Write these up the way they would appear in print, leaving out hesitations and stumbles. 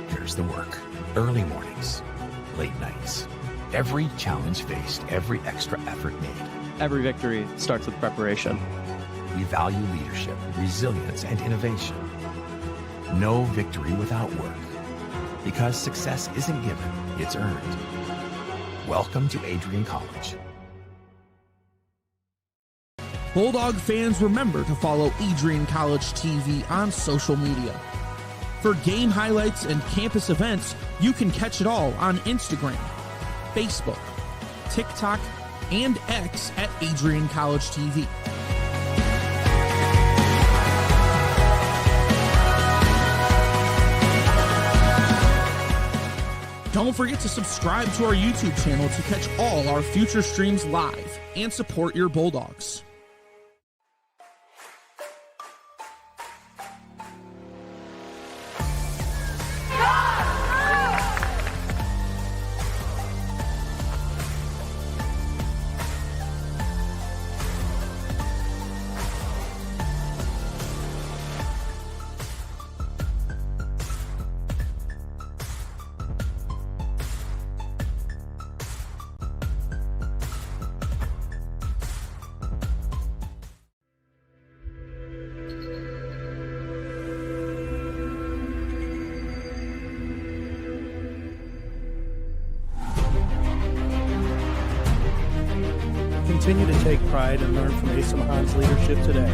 Here's the work. Early mornings, late nights. Every challenge faced, every extra effort made. Every victory starts with preparation. We value leadership, resilience, and innovation. No victory without work. Because success isn't given, it's earned. Welcome to Adrian College. Bulldog fans, remember to follow Adrian College TV on social media. For game highlights and campus events, you can catch it all on Instagram, Facebook, TikTok, and X at Adrian College TV. Don't forget to subscribe to our YouTube channel to catch all our future streams live and support your Bulldogs. Continue to take pride and learn from Asa Mahan's leadership today.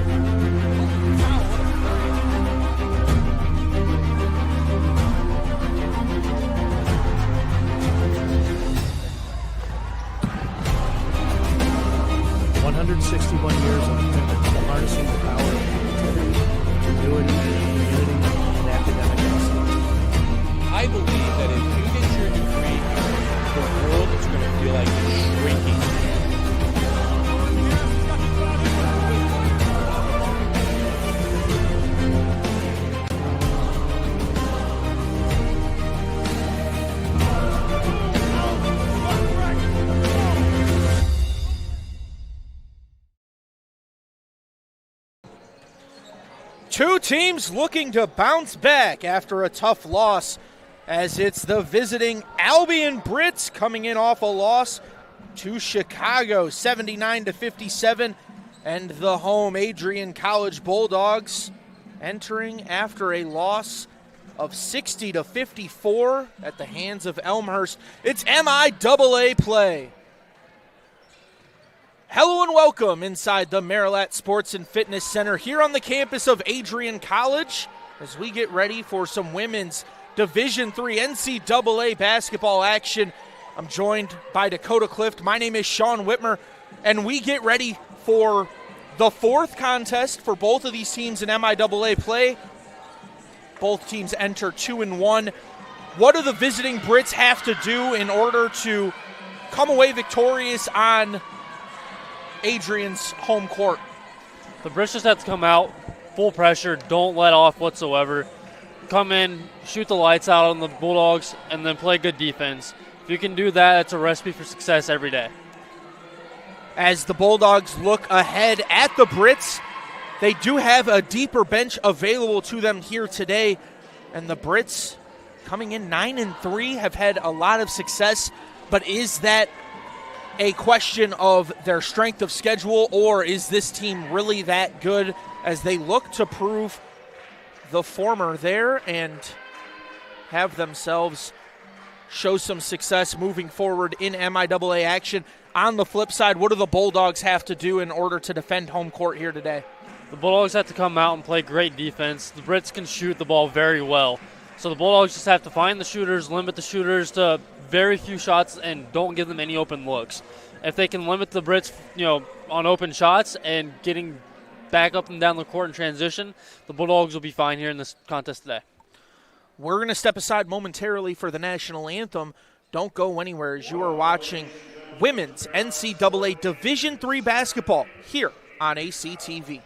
Years of commitment to harnessing the power of creativity, ingenuity, community, and academic excellence. I believe that if you get your degree, the world is going to feel like it's shrinking. Two teams looking to bounce back after a tough loss, as it's the visiting Albion Brits coming in off a loss to Chicago, 79-57, and the home Adrian College Bulldogs entering after a loss of 60-54 at the hands of Elmhurst. It's MIAA play. Hello and welcome inside the Marilat Sports and Fitness Center here on the campus of Adrian College as we get ready for some women's Division III NCAA basketball action. I'm joined by Dakota Clift. My name is Sean Whitmer, and we get ready for the fourth contest for both of these teams in MIAA play. Both teams enter 2-1. What do the visiting Brits have to do in order to come away victorious on Adrian's home court? The Brits just have to come out, full pressure, don't let off whatsoever. Come in, shoot the lights out on the Bulldogs, and then play good defense. If you can do that, it's a recipe for success every day. As the Bulldogs look ahead at the Brits, they do have a deeper bench available to them here today, and the Brits coming in 9-3 have had a lot of success, but is that a question of their strength of schedule, or is this team really that good as they look to prove the former there and have themselves show some success moving forward in MIAA action? On the flip side, what do the Bulldogs have to do in order to defend home court here today? The Bulldogs have to come out and play great defense. The Brits can shoot the ball very well. So the Bulldogs just have to find the shooters, limit the shooters to very few shots, and don't give them any open looks. If they can limit the Brits, on open shots and getting back up and down the court in transition, the Bulldogs will be fine here in this contest today. We're going to step aside momentarily for the national anthem. Don't go anywhere as you are watching women's NCAA Division III basketball here on ACTV.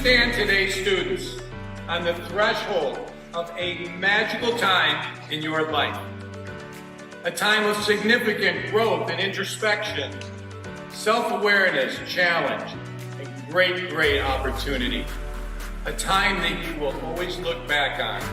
stand today, students, on the threshold of a magical time in your life. A time of significant growth and introspection, self-awareness, challenge, and great, great opportunity. A time that you will always look back on.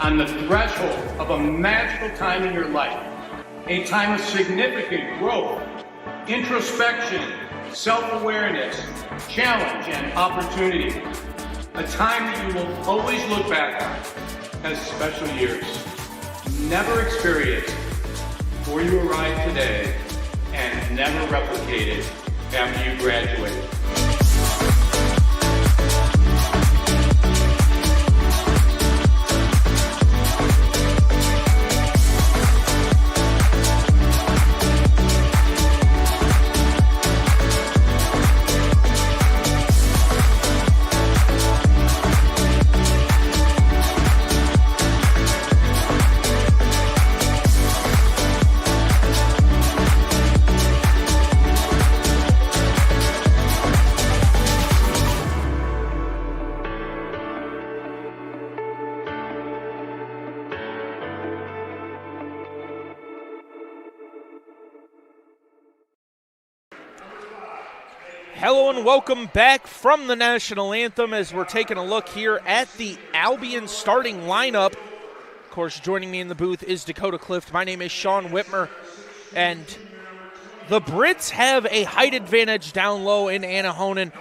On the threshold of a magical time in your life, a time of significant growth, introspection, self-awareness, challenge, and opportunity. A time that you will always look back on as special years. Never experienced before you arrived today and never replicated after you graduate. Hello and welcome back from the National Anthem as we're taking a look here at the Albion starting lineup. Of course, joining me in the booth is Dakota Clift. My name is Sean Whitmer, and the Brits have a height advantage down low in Anahonan.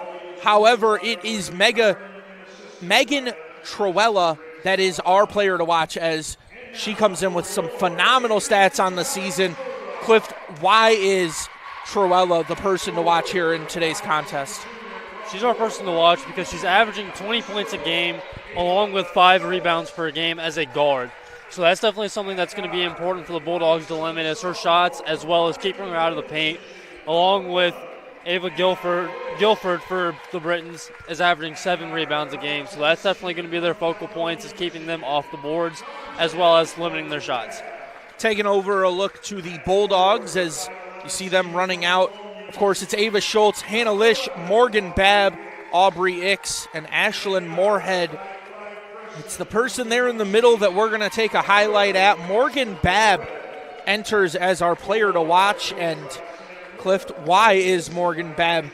However, it is Megan Truella that is our player to watch as she comes in with some phenomenal stats on the season. Clift, why is Truella the person to watch here in today's contest? She's our person to watch because she's averaging 20 points a game along with 5 rebounds per game as a guard. So that's definitely something that's going to be important for the Bulldogs to limit is her shots as well as keeping her out of the paint, along with Ava Guilford for the Britons is averaging 7 rebounds a game. So that's definitely going to be their focal points, is keeping them off the boards as well as limiting their shots. Taking over a look to the Bulldogs as you see them running out. Of course, it's Ava Schultz, Hannah Lish, Morgan Babb, Aubrey Ix, and Ashlyn Moorhead. It's the person there in the middle that we're going to take a highlight at. Morgan Babb enters as our player to watch. And Clift, why is Morgan Babb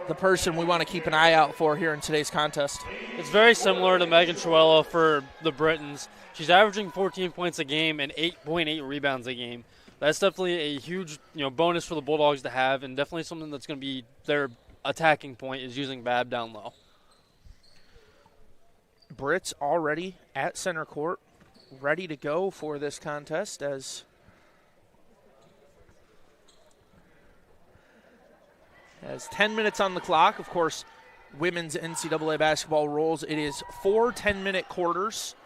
the person we want to keep an eye out for here in today's contest? It's very similar to Megan Truella for the Britons. She's averaging 14 points a game and 8.8 rebounds a game. That's definitely a huge, bonus for the Bulldogs to have, and definitely something that's going to be their attacking point is using Babb down low. Brits already at center court, ready to go for this contest as Has 10 minutes on the clock. Of course, women's NCAA basketball rules. It is 4 10-minute quarters.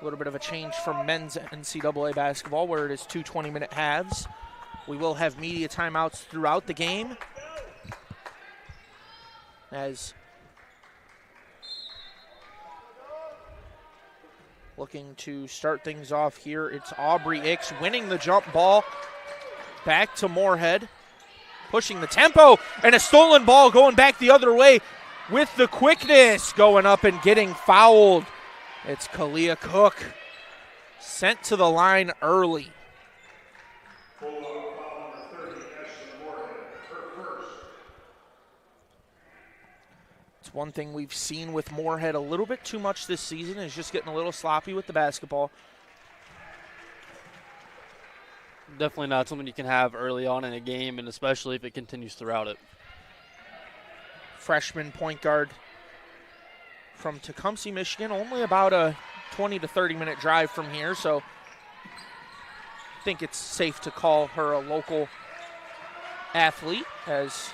A little bit of a change from men's NCAA basketball where it is 2 20-minute halves. We will have media timeouts throughout the game. As looking to start things off here, it's Aubrey Ix winning the jump ball. Back to Moorhead. Pushing the tempo, and a stolen ball going back the other way with the quickness going up and getting fouled. It's Kalia Cook sent to the line early. one thing we've seen with Moorhead a little bit too much this season is just getting a little sloppy with the basketball. Definitely not something you can have early on in a game, and especially if it continues throughout it. Freshman point guard from Tecumseh, Michigan, only about a 20 to 30-minute drive from here, so I think it's safe to call her a local athlete as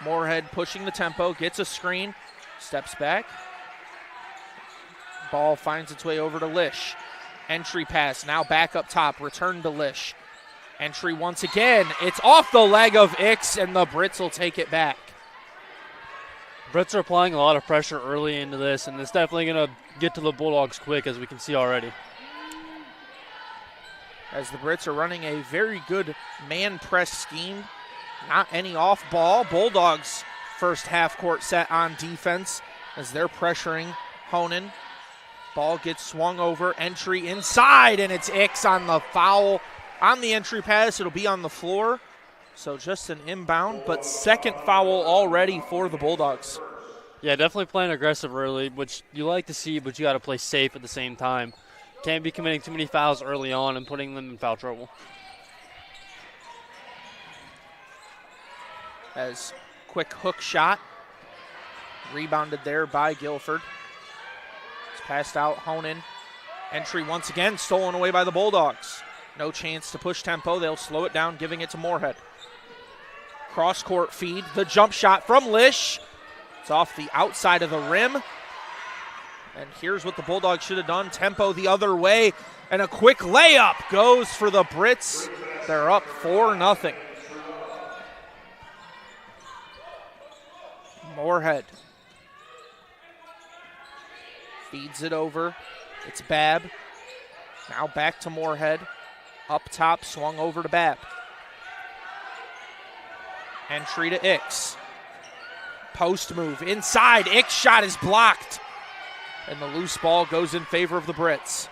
Moorhead pushing the tempo, gets a screen, steps back. Ball finds its way over to Lish. Entry pass, now back up top, return to Lish. Entry once again, it's off the leg of Ix, and the Brits will take it back. Brits are applying a lot of pressure early into this, and it's definitely going to get to the Bulldogs quick, as we can see already. As the Brits are running a very good man press scheme, not any off ball. Bulldogs first half court set on defense as they're pressuring Honan. Ball gets swung over, entry inside, and it's Ix on the foul. On the entry pass, it'll be on the floor. So just an inbound, but second foul already for the Bulldogs. Yeah, definitely playing aggressive early, which you like to see, but you got to play safe at the same time. Can't be committing too many fouls early on and putting them in foul trouble. As quick hook shot, rebounded there by Guilford. It's passed out, Honan. Entry once again stolen away by the Bulldogs. No chance to push tempo. They'll slow it down, giving it to Moorhead. Cross-court feed. The jump shot from Lish. It's off the outside of the rim. And here's what the Bulldogs should have done. Tempo the other way. And a quick layup goes for the Brits. They're up 4-0. Moorhead feeds it over. It's Babb. Now back to Moorhead. Up top, swung over to Babb. Entry to Ix. Post move inside. Ix shot is blocked. And the loose ball goes in favor of the Brits.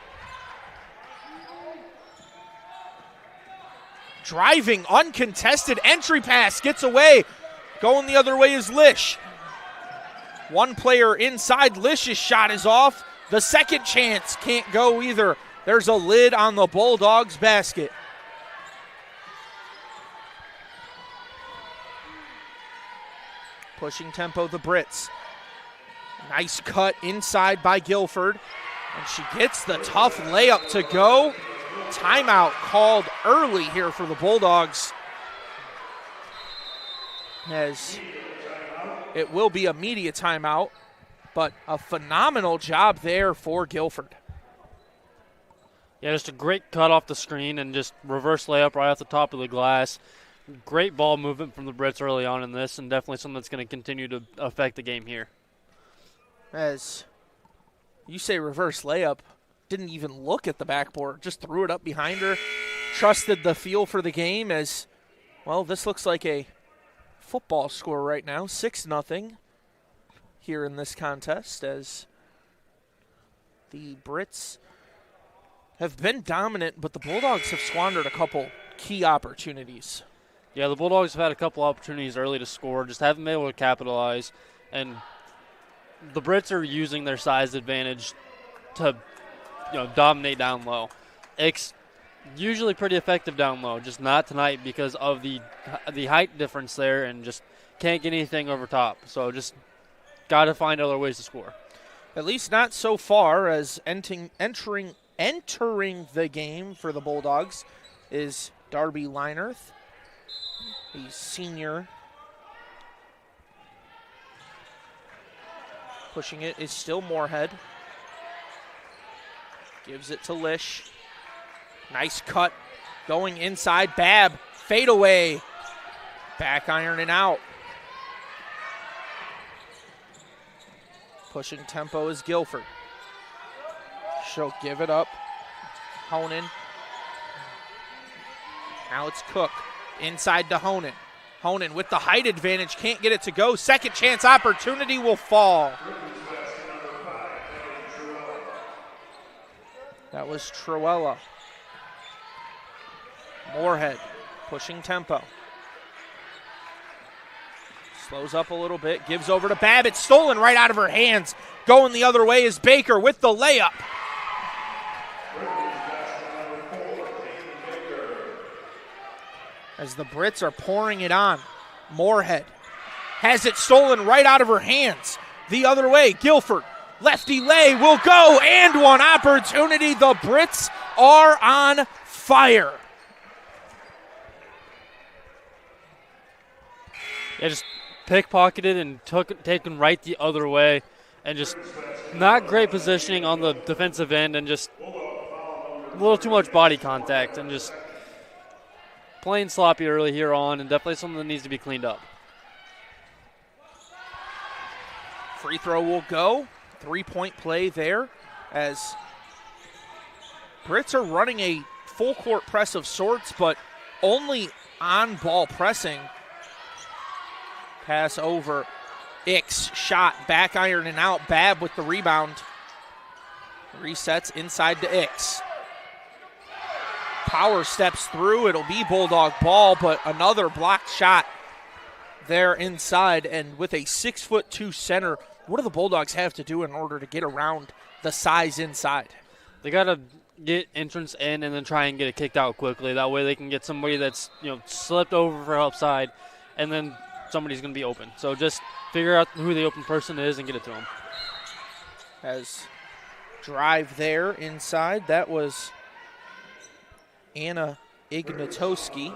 Driving, uncontested entry pass, gets away. Going the other way is Lish. One player inside. Lish's shot is off. The second chance can't go either. There's a lid on the Bulldogs basket. Pushing tempo, the Brits. Nice cut inside by Guilford. And she gets the tough layup to go. Timeout called early here for the Bulldogs. As it will be a media timeout, but a phenomenal job there for Guilford. Yeah, just a great cut off the screen and just reverse layup right off the top of the glass. Great ball movement from the Brits early on in this, and definitely something that's going to continue to affect the game here. As you say reverse layup, didn't even look at the backboard, just threw it up behind her, trusted the feel for the game as, well, this looks like a football score right now, 6-0 here in this contest as the Brits have been dominant, but the Bulldogs have squandered a couple key opportunities. Yeah, the Bulldogs have had a couple opportunities early to score, just haven't been able to capitalize. And the Brits are using their size advantage to, dominate down low. It's usually pretty effective down low, just not tonight because of the height difference there, and just can't get anything over top. So just got to find other ways to score. At least not so far, as entering the game for the Bulldogs is Darby Leinerth. He's senior. Pushing it is still Moorhead. Gives it to Lish. Nice cut. Going inside. Babb. Fade away. Back iron and out. Pushing tempo is Guilford. She'll give it up. Honan. Now it's Cook. Inside to Honan. Honan with the height advantage. Can't get it to go. Second chance opportunity will fall. That was Truella. Moorhead pushing tempo. Slows up a little bit, gives over to Babbitt, stolen right out of her hands. Going the other way is Baker with the layup. As the Brits are pouring it on, Moorhead has it stolen right out of her hands. The other way, Guilford, lefty lay will go, and one opportunity. The Brits are on fire. Yeah, just pickpocketed and taken right the other way, and just not great positioning on the defensive end, and just a little too much body contact, and just playing sloppy early here on, and definitely something that needs to be cleaned up. Free throw will go. 3-point play there as Brits are running a full court press of sorts, but only on ball pressing. Pass over. Ix shot, back iron and out. Babb with the rebound. Resets inside to Ix. Power steps through. It'll be Bulldog ball, but another blocked shot there inside. And with a 6'2" center, what do the Bulldogs have to do in order to get around the size inside? They got to get entrance in and then try and get it kicked out quickly. That way they can get somebody that's, slipped over for upside, and then somebody's going to be open. So just figure out who the open person is and get it to them. As drive there inside, that was Anna Ignatowski.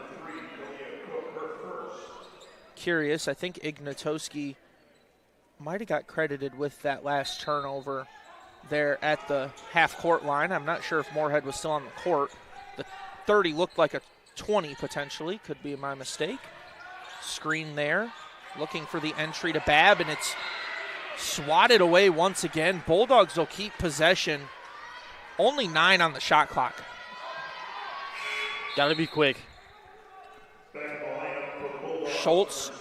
Curious, I think Ignatowski might have got credited with that last turnover there at the half-court line. I'm not sure if Moorhead was still on the court. The 30 looked like a 20 potentially. Could be my mistake. Screen there, looking for the entry to Babb, and it's swatted away once again. Bulldogs will keep possession. Only 9 on the shot clock. Got to be quick. Schultz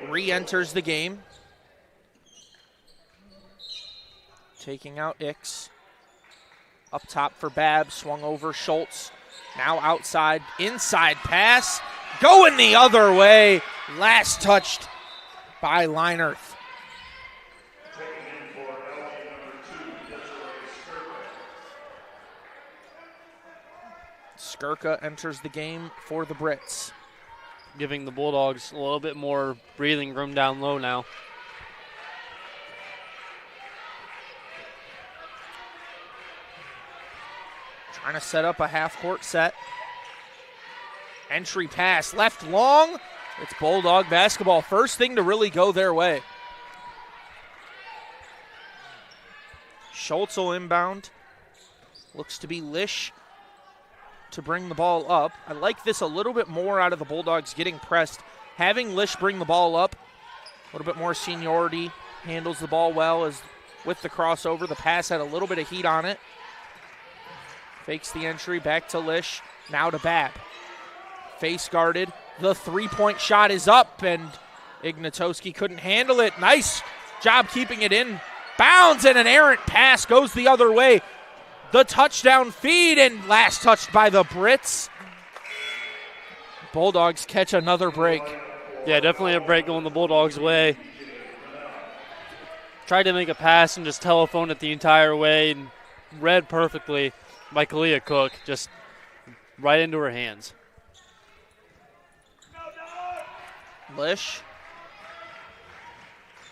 re-enters the game. Taking out Ix. Up top for Babb, swung over Schultz. Now outside, inside pass. Going the other way. Last touched by Leinerth. Skirka enters the game for the Brits. Giving the Bulldogs a little bit more breathing room down low now. Trying to set up a half-court set. Entry pass, left long. It's Bulldog basketball. First thing to really go their way. Schultz will inbound. Looks to be Lish to bring the ball up. I like this a little bit more out of the Bulldogs getting pressed. Having Lish bring the ball up, a little bit more seniority, handles the ball well as with the crossover. The pass had a little bit of heat on it. Fakes the entry, back to Lish, now to Babb. Face guarded, the three-point shot is up, and Ignatowski couldn't handle it. Nice job keeping it in. Bounds, and an errant pass goes the other way. The touchdown feed, and last touched by the Brits. Bulldogs catch another break. Yeah, definitely a break going the Bulldogs' way. Tried to make a pass and just telephoned it the entire way, and read perfectly by Kalia Cook, just right into her hands. Lish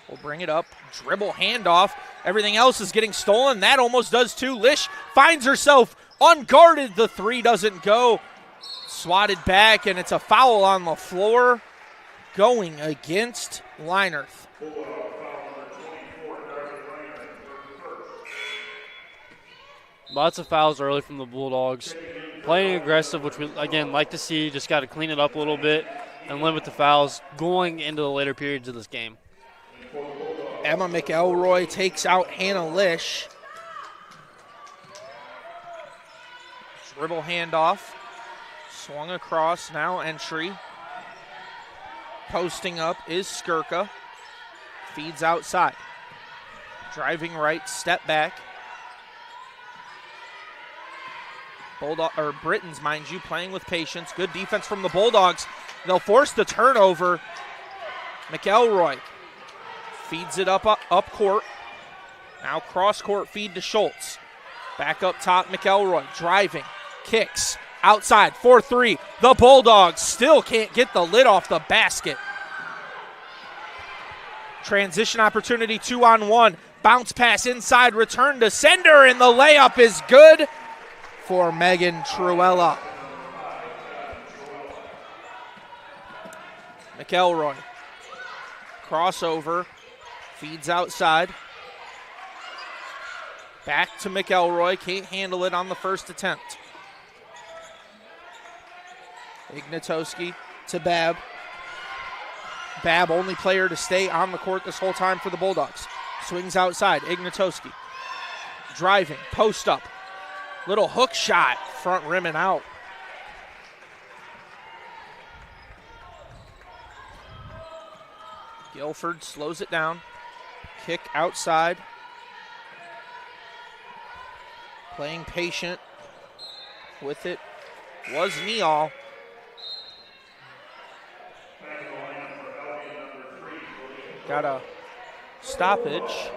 will bring it up, dribble handoff. Everything else is getting stolen. That almost does too. Lish finds herself unguarded. The three doesn't go. Swatted back, and it's a foul on the floor going against Leinerth. Lots of fouls early from the Bulldogs. Playing aggressive, which we, again, like to see. Just got to clean it up a little bit and limit the fouls going into the later periods of this game. Emma McElroy takes out Hannah Lish. Dribble handoff. Swung across, now entry. Posting up is Skirka. Feeds outside. Driving right, step back. Britons, mind you, playing with patience. Good defense from the Bulldogs. They'll force the turnover. McElroy feeds it up court. Now cross court feed to Schultz. Back up top, McElroy driving, kicks outside, 4-3. The Bulldogs still can't get the lid off the basket. Transition opportunity, 2-on-1. Bounce pass inside, return to sender, and the layup is good for Megan Truella. McElroy, crossover, feeds outside. Back to McElroy, can't handle it on the first attempt. Ignatowski to Babb. Babb, only player to stay on the court this whole time for the Bulldogs. Swings outside, Ignatowski. Driving, post up. Little hook shot, front rim and out. Guilford slows it down. Kick outside. Playing patient with it was Neal. Got a stoppage.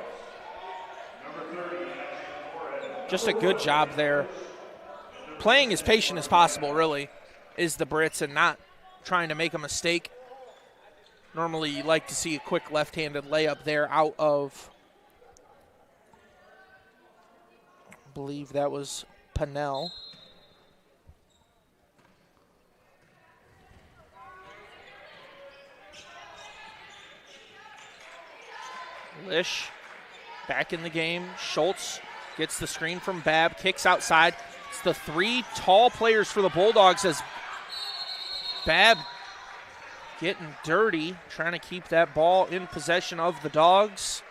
Just a good job there. Playing as patient as possible, really, is the Brits, and not trying to make a mistake. Normally you like to see a quick left-handed layup there out of, I believe that was Pennell. Lish back in the game. Schultz gets the screen from Babb, kicks outside. It's the three tall players for the Bulldogs as Babb getting dirty, trying to keep that ball in possession of the Dogs.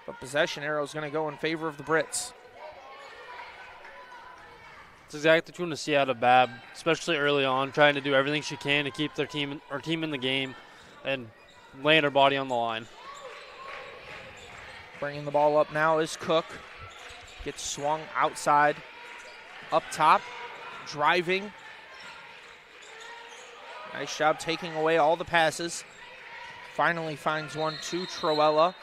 But possession arrow is going to go in favor of the Brits. It's exactly what you want to see out of Babb, especially early on, trying to do everything she can to keep their team in the game and laying her body on the line. Bringing the ball up now is Cook. Gets swung outside, up top, driving. Nice job taking away all the passes. Finally finds one to Truella.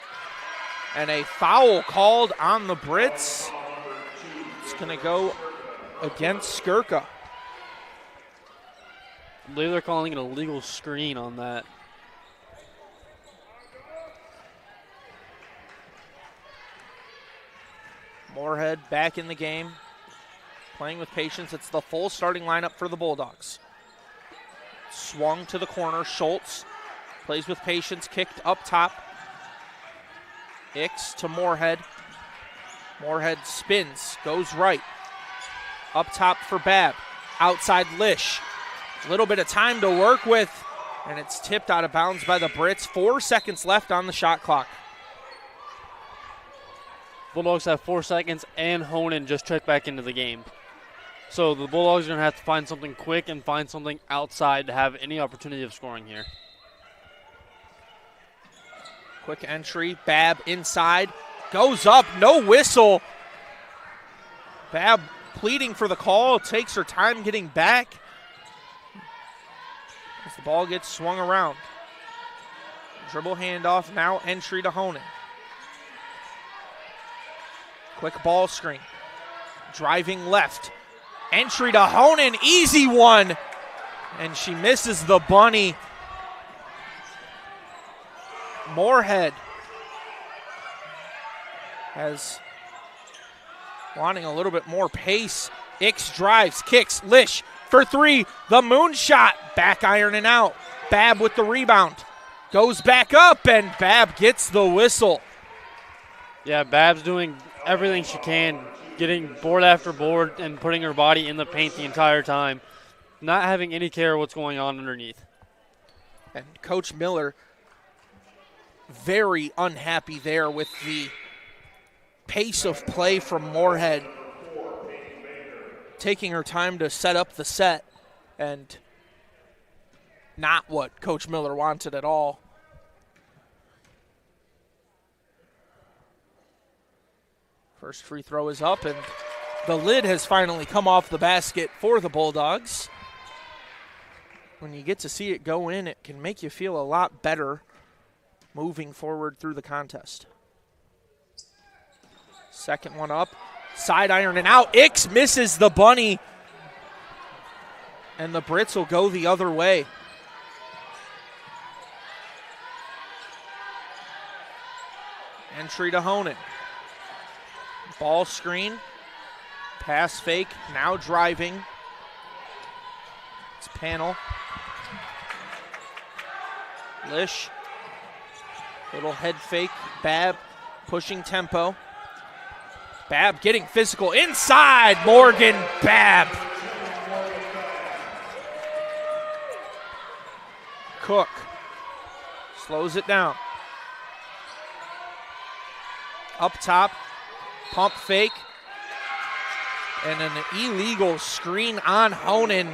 And a foul called on the Brits. It's going to go against Skirka. I believe they're calling it a legal screen on that. Moorhead back in the game, playing with patience. It's the full starting lineup for the Bulldogs. Swung to the corner. Schultz plays with patience, kicked up top. Ix to Moorhead. Moorhead spins, goes right. Up top for Babb. Outside Lish. A little bit of time to work with, and it's tipped out of bounds by the Brits. 4 seconds left on the shot clock. Bulldogs have 4 seconds, and Honan just checked back into the game. So the Bulldogs are going to have to find something quick and find something outside to have any opportunity of scoring here. Quick entry, Babb inside, goes up, no whistle. Babb pleading for the call, takes her time getting back as the ball gets swung around. Dribble handoff, now entry to Honan. Quick ball screen. Driving left. Entry to Honan. Easy one. And she misses the bunny. Moorhead has wanting a little bit more pace. Ix drives, kicks, Lish for three. The moonshot. Back ironing out. Babb with the rebound. Goes back up, and Babb gets the whistle. Yeah, Babb's doing everything she can, getting board after board and putting her body in the paint the entire time, not having any care what's going on underneath. And Coach Miller very unhappy there with the pace of play from Moorhead, taking her time to set up the set, and not what Coach Miller wanted at all. First free throw is up, and the lid has finally come off the basket for the Bulldogs. when you get to see it go in, it can make you feel a lot better moving forward through the contest. Second one up, side iron and out. Ix misses the bunny, and the Brits will go the other way. Entry to Honan. Ball screen, pass fake, now driving. It's Panel. Lish, little head fake. Babb pushing tempo. Babb getting physical inside. Morgan Babb. Cook slows it down. Up top, pump fake. And an illegal screen on Honan.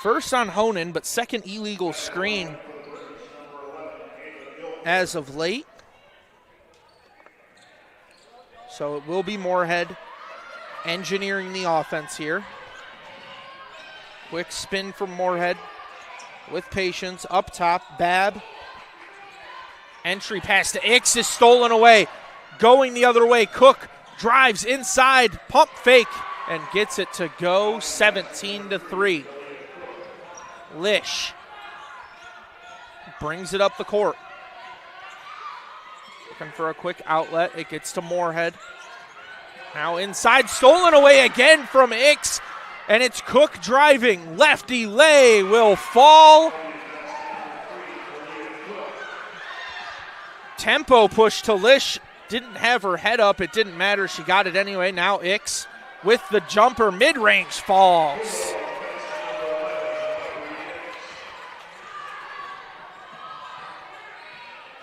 First on Honan, but second illegal screen as of late. So it will be Moorhead engineering the offense here. Quick spin from Moorhead with patience. Up top, Babb. Entry pass to Ix is stolen away. Going the other way, Cook drives inside, pump fake, and gets it to go 17-3. Lish brings it up the court. Looking for a quick outlet. It gets to Moorhead. Now inside, stolen away again from Ix, and it's Cook driving. Lefty lay will fall. Tempo push to Lish. Didn't have her head up. It didn't matter. She got it anyway. Now Ix with the jumper. Mid-range falls.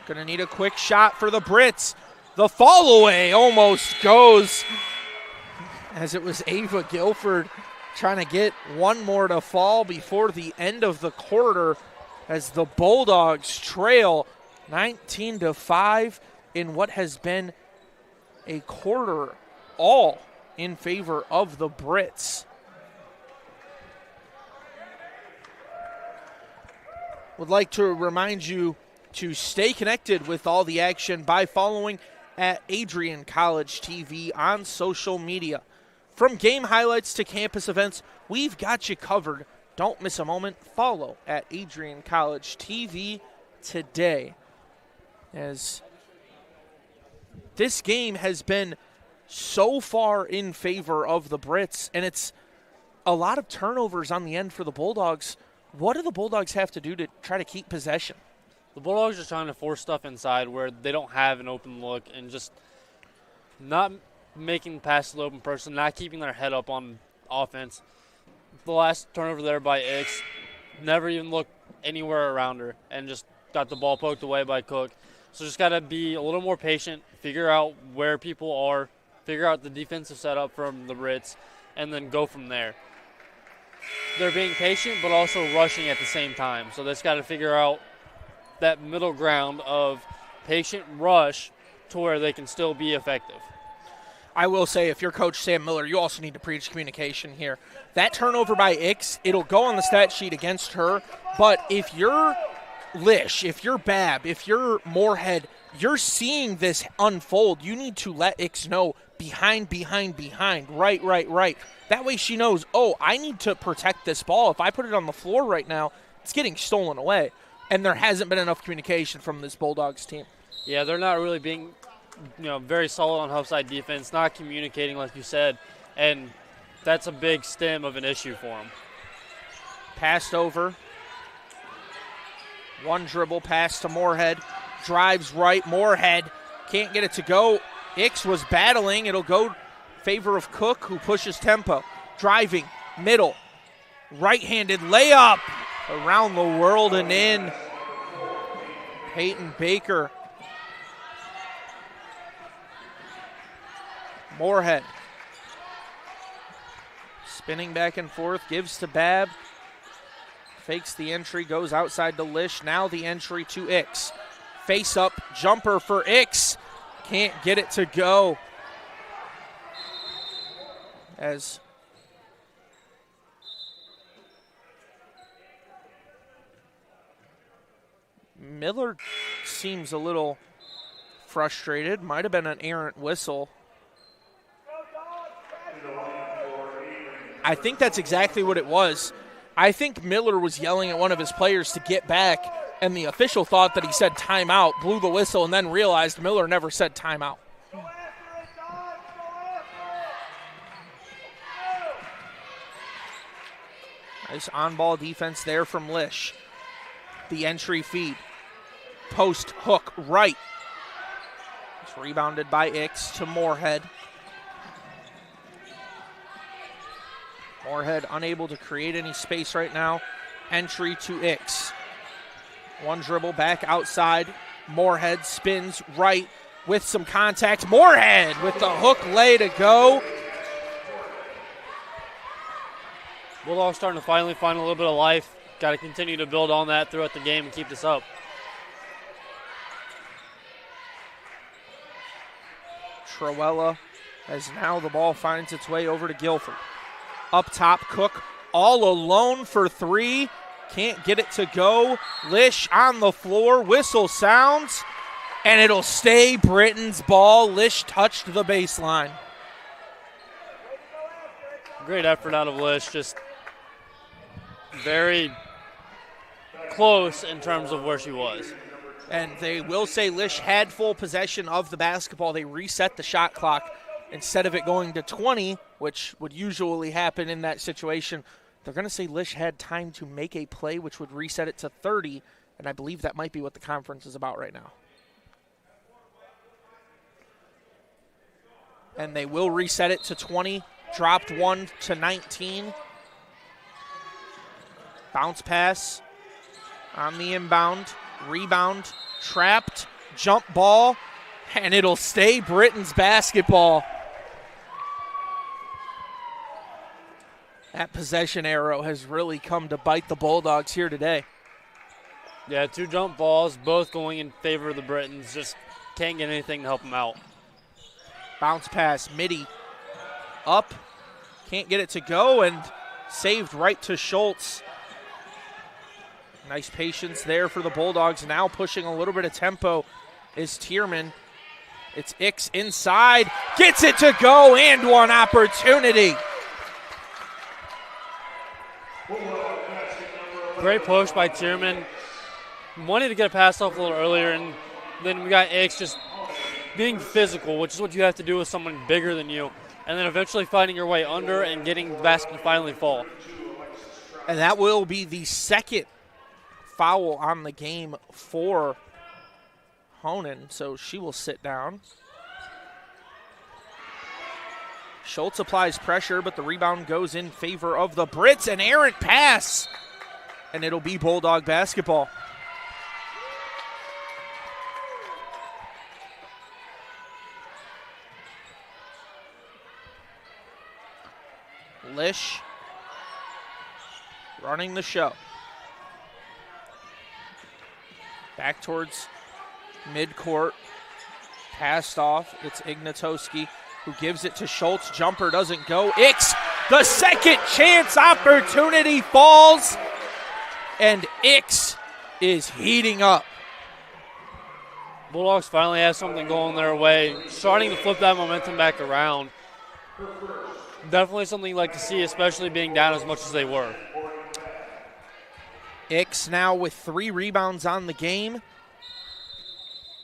Gonna need a quick shot for the Brits. The fall away almost goes, as it was Ava Guilford trying to get one more to fall before the end of the quarter, as the Bulldogs trail 19-5 in what has been a quarter all in favor of the Brits. Would like to remind you to stay connected with all the action by following at AdrianCollegeTV on social media. From game highlights to campus events, we've got you covered. Don't miss a moment. Follow at AdrianCollegeTV today, as this game has been so far in favor of the Brits, and it's a lot of turnovers on the end for the Bulldogs. What do the Bulldogs have to do to try to keep possession? The Bulldogs are trying to force stuff inside where they don't have an open look, and just not making past the open person, not keeping their head up on offense. The last turnover there by Ix, never even looked anywhere around her, and just got the ball poked away by Cook. So just got to be a little more patient, figure out where people are, figure out the defensive setup from the Brits, and then go from there. They're being patient but also rushing at the same time. So they just got to figure out that middle ground of patient rush to where they can still be effective. I will say, if you're Coach Sam Miller, you also need to preach communication here. That turnover by Ix, it'll go on the stat sheet against her, but if you're Lish, if you're Babb, if you're Moorhead, you're seeing this unfold. You need to let Ix know behind, right. That way she knows, oh, I need to protect this ball. If I put it on the floor right now, it's getting stolen away. And there hasn't been enough communication from this Bulldogs team. Yeah, they're not really being, very solid on help-side defense, not communicating like you said, and that's a big stem of an issue for them. Passed over. One dribble pass to Moorhead. Drives right. Moorhead can't get it to go. Ix was battling. It'll go favor of Cook, who pushes tempo. Driving, middle, right-handed layup. Around the world and in. Peyton Baker. Moorhead. Spinning back and forth, gives to Babb. Fakes the entry, goes outside to Lish. Now the entry to Ix. Face up, jumper for Ix. Can't get it to go. as Miller seems a little frustrated. Might have been an errant whistle. I think that's exactly what it was. I think Miller was yelling at one of his players to get back, and the official thought that he said timeout, blew the whistle, and then realized Miller never said timeout. Nice on-ball defense there from Lish. The entry feed. Post hook right. It's rebounded by Ix to Moorhead. Moorhead unable to create any space right now. Entry to Ix. One dribble back outside. Moorhead spins right with some contact. Moorhead with the hook lay to go. Bulldogs starting to finally find a little bit of life. Got to continue to build on that throughout the game and keep this up. Trowella, as now the ball finds its way over to Guilford. Up top, Cook all alone for three. Can't get it to go. Lish on the floor. Whistle sounds, and it'll stay Britton's ball. Lish touched the baseline. Great effort out of Lish. Just very close in terms of where she was. And they will say Lish had full possession of the basketball. They reset the shot clock. Instead of it going to 20, which would usually happen in that situation, they're going to say Lish had time to make a play, which would reset it to 30, and I believe that might be what the conference is about right now. And they will reset it to 20, dropped one to 19. Bounce pass on the inbound, rebound, trapped, jump ball, and it'll stay Britton's basketball. That possession arrow has really come to bite the Bulldogs here today. Yeah, two jump balls, both going in favor of the Brittons. Just can't get anything to help them out. Bounce pass, Mitty up, can't get it to go, and saved right to Schultz. Nice patience there for the Bulldogs. Now pushing a little bit of tempo is Tierman. It's Ix inside, gets it to go, and one opportunity. Great push by Tierman. Wanted to get a pass off a little earlier, and then we got Ix just being physical, which is what you have to do with someone bigger than you, and then eventually finding your way under and getting the basket to finally fall. And that will be the second foul on the game for Honan, so she will sit down. Schultz applies pressure, but the rebound goes in favor of the Brits. An errant pass, and it'll be Bulldog basketball. Lish running the show. Back towards midcourt. Passed off. It's Ignatowski who gives it to Schultz. Jumper doesn't go. Ix, the second chance opportunity falls. And Ix is heating up. Bulldogs finally have something going their way, starting to flip that momentum back around. Definitely something you'd like to see, especially being down as much as they were. Ix now with 3 rebounds on the game.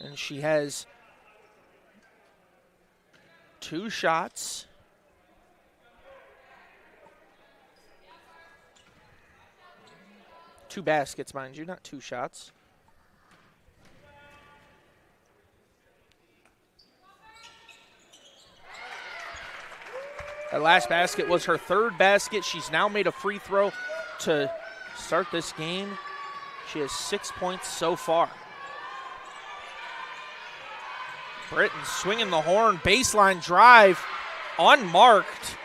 And she has 2 shots. Two baskets, mind you, not 2 shots. That last basket was her 3rd basket. She's now made a free throw to start this game. She has 6 points so far. Britton swinging the horn, baseline drive, unmarked.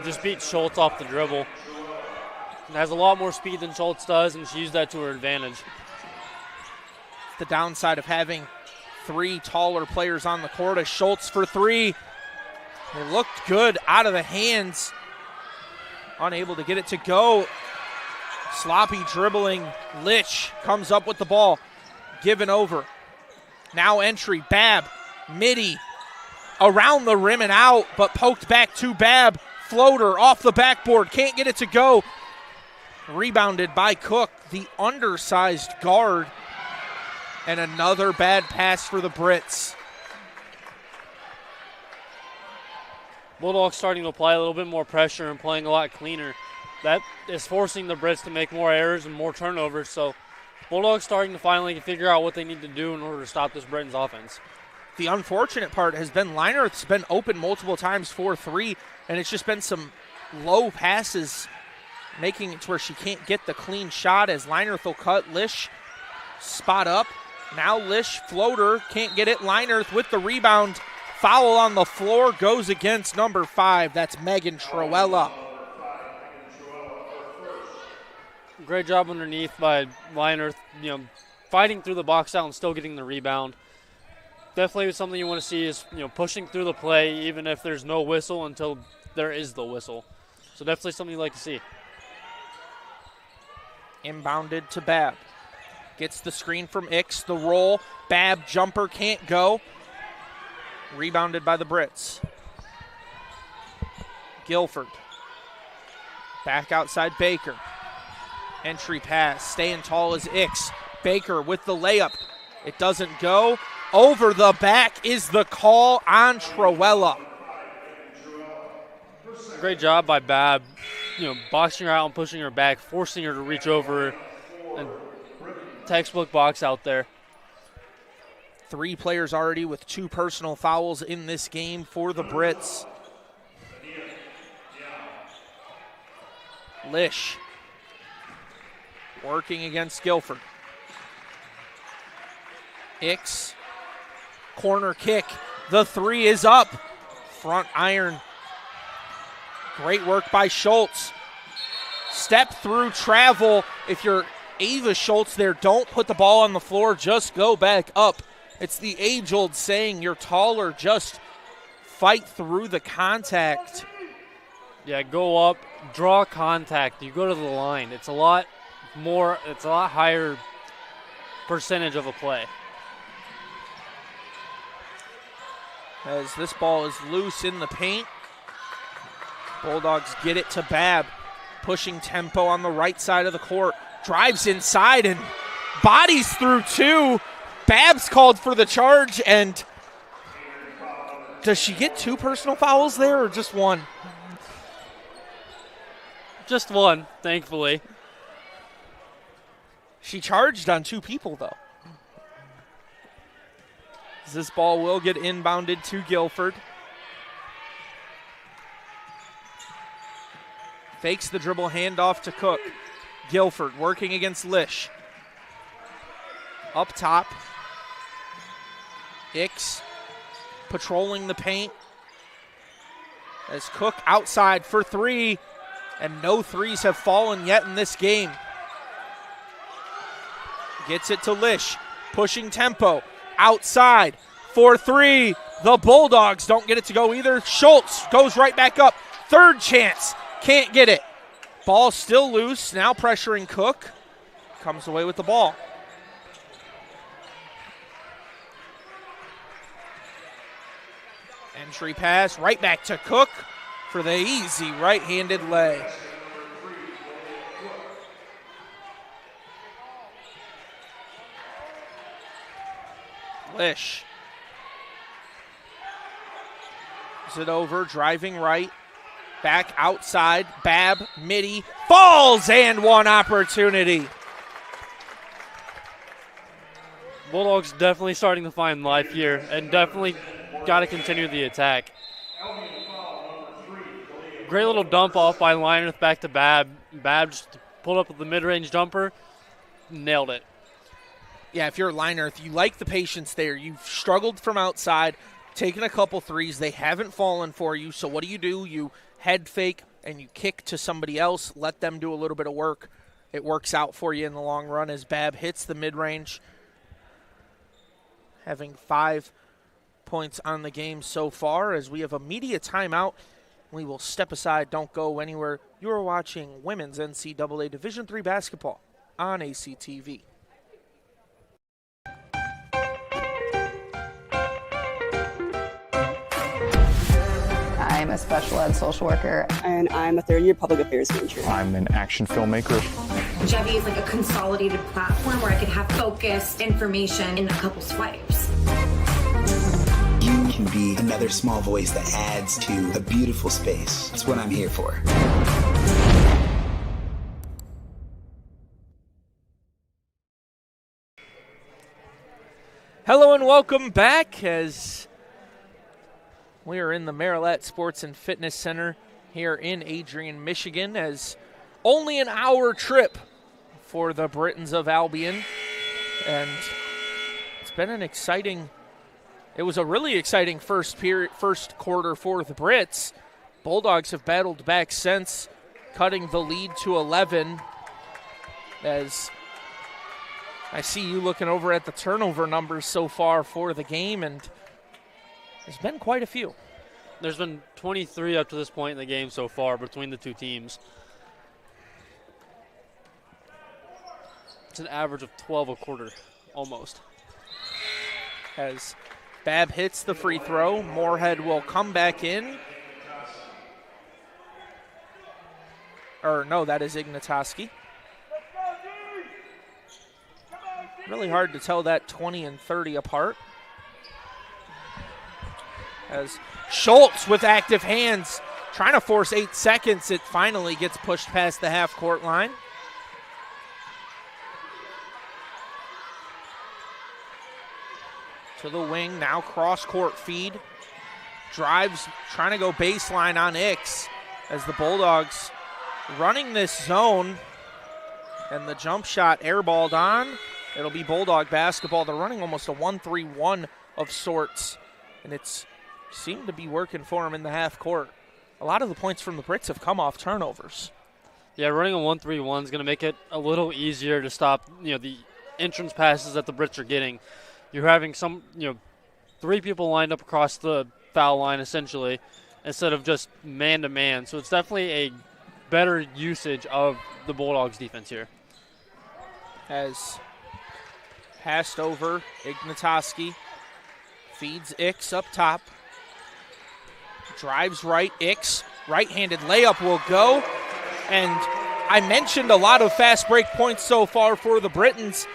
Just beat Schultz off the dribble. Has a lot more speed than Schultz does, and she used that to her advantage. The downside of having 3 taller players on the court. A Schultz for 3. It looked good out of the hands. Unable to get it to go. Sloppy dribbling. Lich comes up with the ball. Given over. Now entry. Babb. Midi. Around the rim and out, but poked back to Babb. Floater off the backboard. Can't get it to go. Rebounded by Cook, the undersized guard. And another bad pass for the Brits. Bulldogs starting to apply a little bit more pressure and playing a lot cleaner. That is forcing the Brits to make more errors and more turnovers. So Bulldogs starting to finally figure out what they need to do in order to stop this Britons offense. The unfortunate part has been Leinerth's been open multiple times for 3, and it's just been some low passes, making it to where she can't get the clean shot as Leinerth will cut. Lish spot up. Now Lish floater, can't get it. Leinerth with the rebound. Foul on the floor goes against number 5. That's Megan Troella. Great job underneath by Leinerth, fighting through the box out and still getting the rebound. Definitely something you want to see is, pushing through the play even if there's no whistle until there is the whistle. So definitely something you'd like to see. Inbounded to Babb. Gets the screen from Ix, the roll. Babb jumper can't go. Rebounded by the Brits. Guilford. Back outside Baker. Entry pass, staying tall as Ix. Baker with the layup. It doesn't go. Over the back is the call on Troella. Great job by Babb, boxing her out and pushing her back, forcing her to reach over and textbook box out there. 3 players already with 2 personal fouls in this game for the Brits. Lish working against Guilford. Ix, corner kick. The 3 is up. Front iron. Great work by Schultz. Step through travel. If you're Ava Schultz there, don't put the ball on the floor, just go back up. It's the age-old saying, you're taller, just fight through the contact. Yeah, go up, draw contact. You go to the line. It's a lot higher percentage of a play. As this ball is loose in the paint. Bulldogs get it to Babb. Pushing tempo on the right side of the court. Drives inside and bodies through 2. Babb's called for the charge, and does she get 2 personal fouls there or just 1? Just 1, thankfully. She charged on 2 people, though. This ball will get inbounded to Guilford. Fakes the dribble handoff to Cook. Guilford working against Lish. Up top. Ix patrolling the paint. As Cook outside for 3. And no 3s have fallen yet in this game. Gets it to Lish. Pushing tempo. Outside for 3. The Bulldogs don't get it to go either. Schultz goes right back up. 3rd chance. Can't get it. Ball still loose. Now pressuring Cook. Comes away with the ball. Entry pass right back to Cook for the easy right-handed lay. Lish. Is it over? Driving right. Back outside. Babb, midi, falls, and 1 opportunity. Bulldogs definitely starting to find life here and definitely got to continue the attack. Great little dump off by Leinerth back to Babb. Babb just pulled up with the mid-range jumper, nailed it. Yeah, if you're Leinerth, you like the patience there. You've struggled from outside, taken a couple 3s. They haven't fallen for you, so what do? You head fake and you kick to somebody else, let them do a little bit of work. It works out for you in the long run as Babb hits the mid-range, having 5 points on the game so far as we have a media timeout. We will step aside. Don't go anywhere. You are watching Women's NCAA Division III basketball on ACTV. I'm a special ed social worker. And I'm a third-year public affairs major. I'm an action filmmaker. Jevi is like a consolidated platform where I could have focused information in a couple swipes. You can be another small voice that adds to a beautiful space. That's what I'm here for. Hello and welcome back as we are in the Marilette Sports and Fitness Center here in Adrian, Michigan, as only an hour trip for the Britons of Albion. And it's been an exciting, it was a really exciting first quarter for the Brits. Bulldogs have battled back since, cutting the lead to 11 as I see you looking over at the turnover numbers so far for the game, and there's been quite a few. There's been 23 up to this point in the game so far between the two teams. It's an average of 12 a quarter, almost. As Babb hits the free throw, Moorhead will come back in. Or no, that is Ignatoski. Really hard to tell that 20 and 30 apart. As Schultz with active hands, trying to force 8 seconds. It finally gets pushed past the half-court line. To the wing, now cross-court feed. Drives, trying to go baseline on Ix as the Bulldogs running this zone. And the jump shot airballed on. It'll be Bulldog basketball. They're running almost a 1-3-1 of sorts, and it's seemed to be working for them in the half court. A lot of the points from the Brits have come off turnovers. Yeah, running a 1-3-1 is going to make it a little easier to stop, the entrance passes that the Brits are getting. You're having some, 3 people lined up across the foul line essentially, instead of just man-to-man. So it's definitely a better usage of the Bulldogs defense here. As passed over, Ignatoski feeds Ix up top. Drives right, Ix, right-handed layup will go. And I mentioned a lot of fast break points so far for the Britons.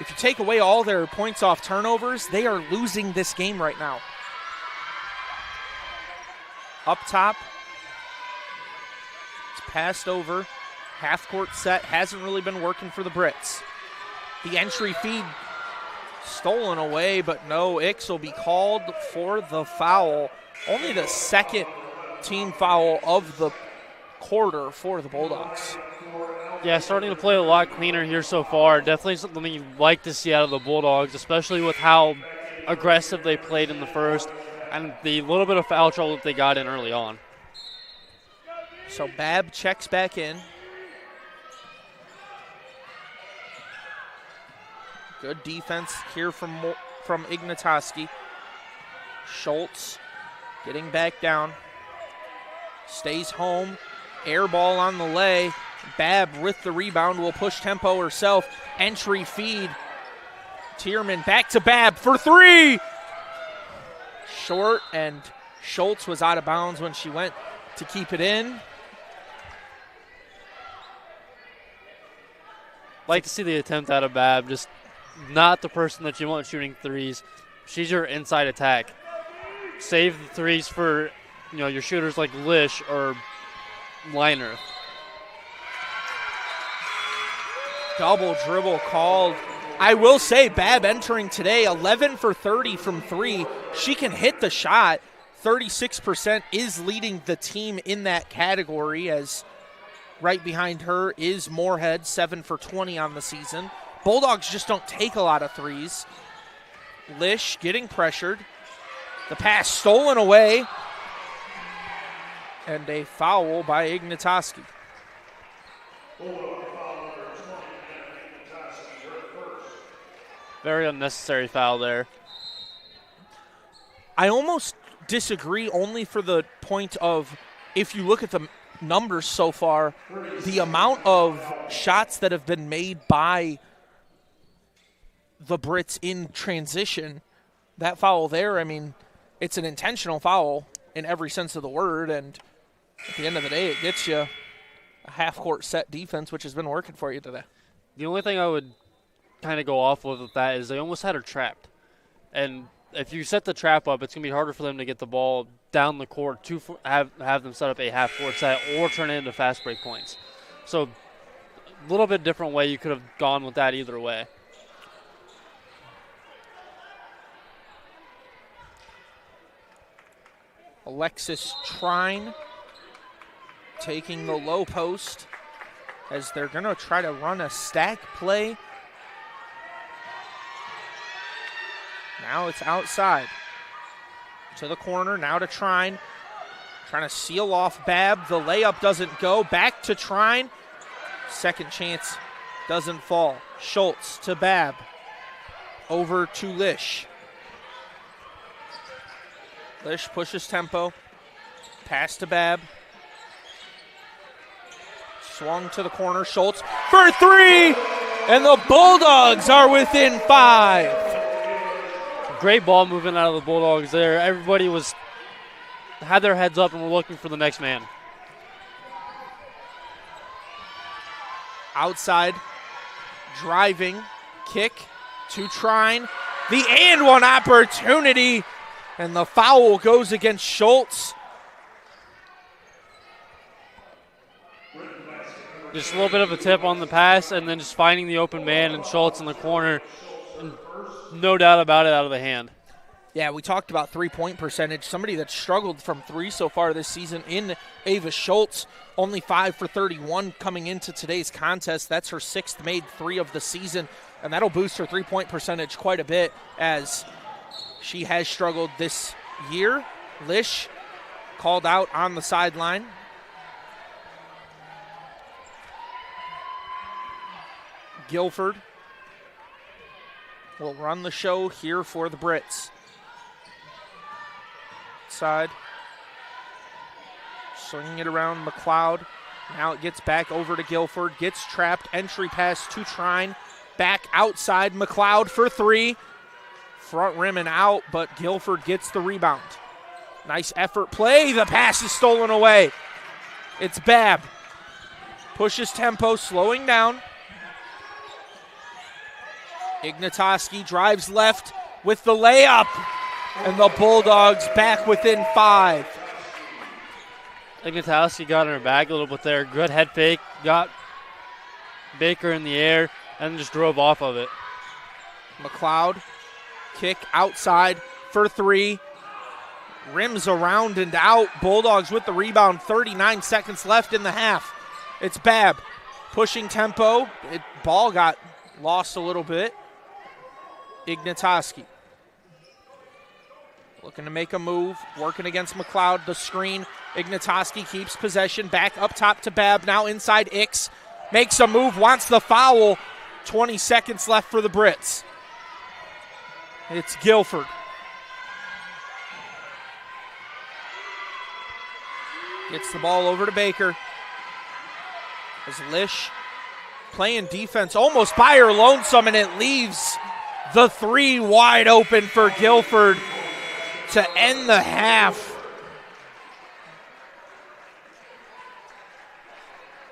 If you take away all their points off turnovers, they are losing this game right now. Up top, it's passed over. Half-court set hasn't really been working for the Brits. The entry feed stolen away, but no, Ix will be called for the foul. Only the second team foul of the quarter for the Bulldogs. Yeah, starting to play a lot cleaner here so far. Definitely something you'd like to see out of the Bulldogs, especially with how aggressive they played in the first and the little bit of foul trouble that they got in early on. So Babb checks back in. Good defense here from Ignatoski. Schultz getting back down. Stays home. Air ball on the lay. Babb with the rebound will push tempo herself. Entry feed. Tierman back to Babb for 3. Short, and Schultz was out of bounds when she went to keep it in. Like to see the attempt out of Babb, just not the person that you want shooting threes. She's your inside attack. Save the threes for, your shooters like Lish or Liner. Double dribble called. I will say Babb entering today 11 for 30 from 3. She can hit the shot. 36% is leading the team in that category, as right behind her is Moorhead, 7 for 20 on the season. Bulldogs just don't take a lot of threes. Lish getting pressured. The pass stolen away. And a foul by Ignatoski. Very unnecessary foul there. I almost disagree only for the point of if you look at the numbers so far, the amount of shots that have been made by the Brits in transition, that foul there, I mean, it's an intentional foul in every sense of the word, and at the end of the day, it gets you a half-court set defense, which has been working for you today. The only thing I would kind of go off with that is they almost had her trapped. And if you set the trap up, it's going to be harder for them to get the ball down the court to have them set up a half-court set or turn it into fast break points. So a little bit different way you could have gone with that either way. Alexis Trine taking the low post as they're going to try to run a stack play. Now it's outside to the corner, now to Trine. Trying to seal off Babb. The layup doesn't go. Back to Trine. Second chance doesn't fall. Schultz to Babb. Over to Lish. Lish pushes tempo. Pass to Babb. Swung to the corner. Schultz for three. And the Bulldogs are within 5. Great ball movement out of the Bulldogs there. Everybody had their heads up and were looking for the next man. Outside, driving, kick to Trine. The and one opportunity, and the foul goes against Schultz. Just a little bit of a tip on the pass and then just finding the open man and Schultz in the corner. And no doubt about it, out of the hand. Yeah, we talked about three-point percentage. Somebody that struggled from three so far this season in Ava Schultz, only 5 for 31 coming into today's contest. That's her 6th made three of the season, and that'll boost her three-point percentage quite a bit as she has struggled this year. Lish called out on the sideline. Guilford will run the show here for the Brits. Side. Swinging it around McLeod. Now it gets back over to Guilford. Gets trapped. Entry pass to Trine. Back outside. McLeod for three. Front rim and out, but Guilford gets the rebound. Nice effort play. The pass is stolen away. It's Babb. Pushes tempo, slowing down. Ignatoski drives left with the layup. And the Bulldogs back within 5. Ignatoski got in her back a little bit there. Good head fake. Got Baker in the air and just drove off of it. McLeod, kick outside for three. Rims around and out. Bulldogs with the rebound. 39 seconds left in the half. It's Babb pushing tempo. Ball got lost a little bit. Ignatoski looking to make a move, working against McLeod. The screen. Ignatoski keeps possession. Back up top to Babb. Now inside Ix. Makes a move, wants the foul. 20 seconds left for the Brits. It's Guilford. Gets the ball over to Baker. As Lish playing defense almost by her lonesome, and it leaves the three wide open for Guilford to end the half.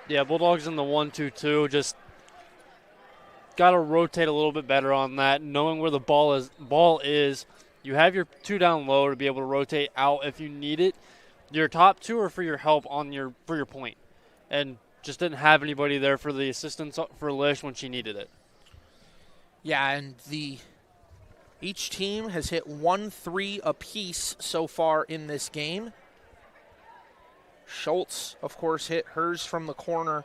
Yeah, Bulldogs in the 1-2-2. Just got to rotate a little bit better on that. Knowing where the ball is, you have your two down low to be able to rotate out if you need it. Your top two are for your help for your point, and just didn't have anybody there for the assistance for Lish when she needed it. Yeah, and each team has hit 1-3 apiece so far in this game. Schultz, of course, hit hers from the corner,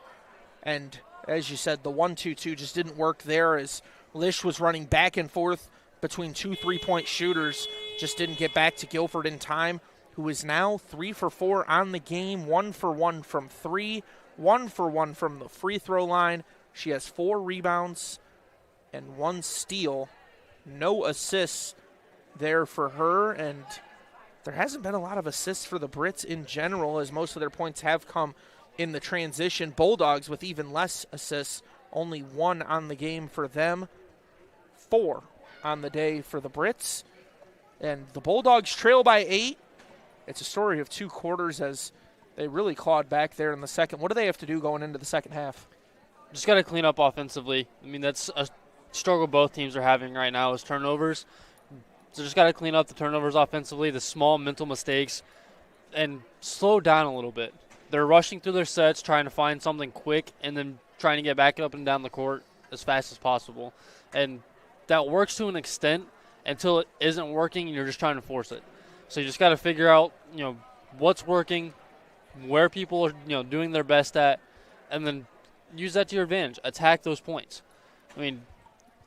and as you said, the 1-2-2 just didn't work there as Lish was running back and forth between two three-point shooters, just didn't get back to Guilford in time, who is now 3 for 4 on the game, 1 for 1 from three, 1 for 1 from the free throw line. She has 4 rebounds and 1 steal, no assists, there for her, and there hasn't been a lot of assists for the Brits in general, as most of their points have come in the transition. Bulldogs with even less assists, only 1 on the game for them, 4 on the day for the Brits. And the Bulldogs trail by 8. It's a story of 2 quarters as they really clawed back there in the second. What do they have to do going into the second half? Just got to clean up offensively. I mean, that's a struggle both teams are having right now is turnovers. So just got to clean up the turnovers offensively, the small mental mistakes, and slow down a little bit. They're rushing through their sets, trying to find something quick, and then trying to get back up and down the court as fast as possible. And that works to an extent until it isn't working and you're just trying to force it. So you just got to figure out, what's working, where people are, doing their best at, and then use that to your advantage. Attack those points. I mean,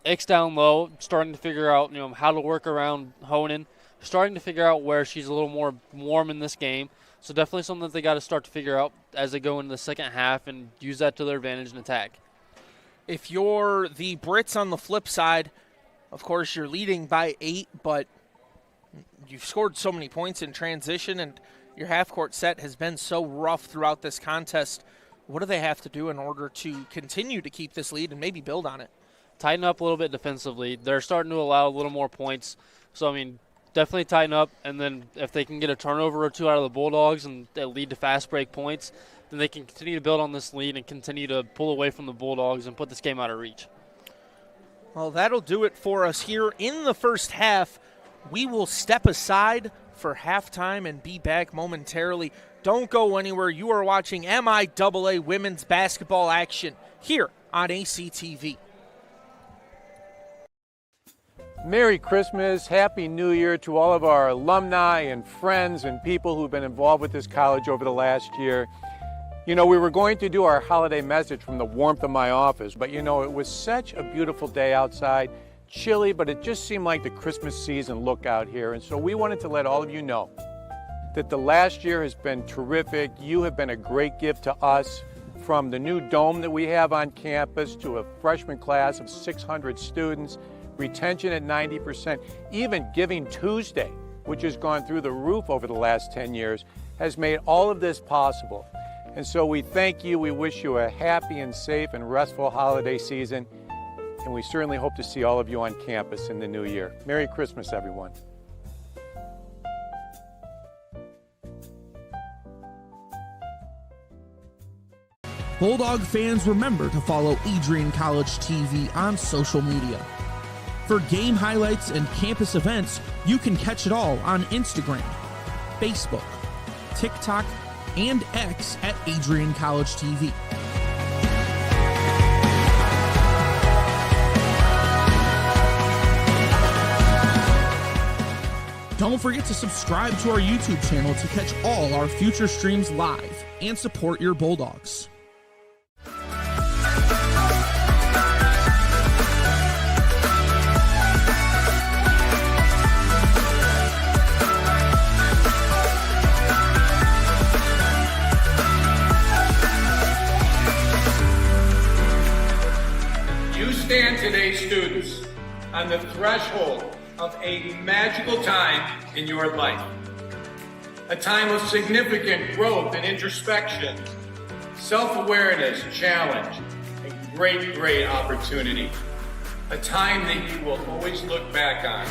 X down low, starting to figure out, how to work around Honan, starting to figure out where she's a little more warm in this game. So definitely something that they got to start to figure out as they go into the second half and use that to their advantage and attack. If you're the Brits on the flip side, of course you're leading by 8, but you've scored so many points in transition and your half-court set has been so rough throughout this contest. What do they have to do in order to continue to keep this lead and maybe build on it? Tighten up a little bit defensively. They're starting to allow a little more points. So, definitely tighten up, and then if they can get a turnover or 2 out of the Bulldogs and that lead to fast break points, then they can continue to build on this lead and continue to pull away from the Bulldogs and put this game out of reach. Well, that'll do it for us here in the first half. We will step aside for halftime and be back momentarily. Don't go anywhere. You are watching MIAA women's basketball action here on ACTV. Merry Christmas, Happy New Year to all of our alumni and friends and people who've been involved with this college over the last year. We were going to do our holiday message from the warmth of my office, but it was such a beautiful day outside, chilly, but it just seemed like the Christmas season look out here. And so we wanted to let all of you know that the last year has been terrific. You have been a great gift to us, from the new dome that we have on campus to a freshman class of 600 students, retention at 90%, even Giving Tuesday, which has gone through the roof over the last 10 years, has made all of this possible. And so we thank you. We wish you a happy and safe and restful holiday season. And we certainly hope to see all of you on campus in the new year. Merry Christmas, everyone. Bulldog fans, remember to follow Adrian College TV on social media. For game highlights and campus events, you can catch it all on Instagram, Facebook, TikTok, and X at AdrianCollegeTV. Don't forget to subscribe to our YouTube channel to catch all our future streams live and support your Bulldogs. Stand today, students, on the threshold of a magical time in your life. A time of significant growth and introspection, self-awareness, challenge, and great opportunity. A time that you will always look back on.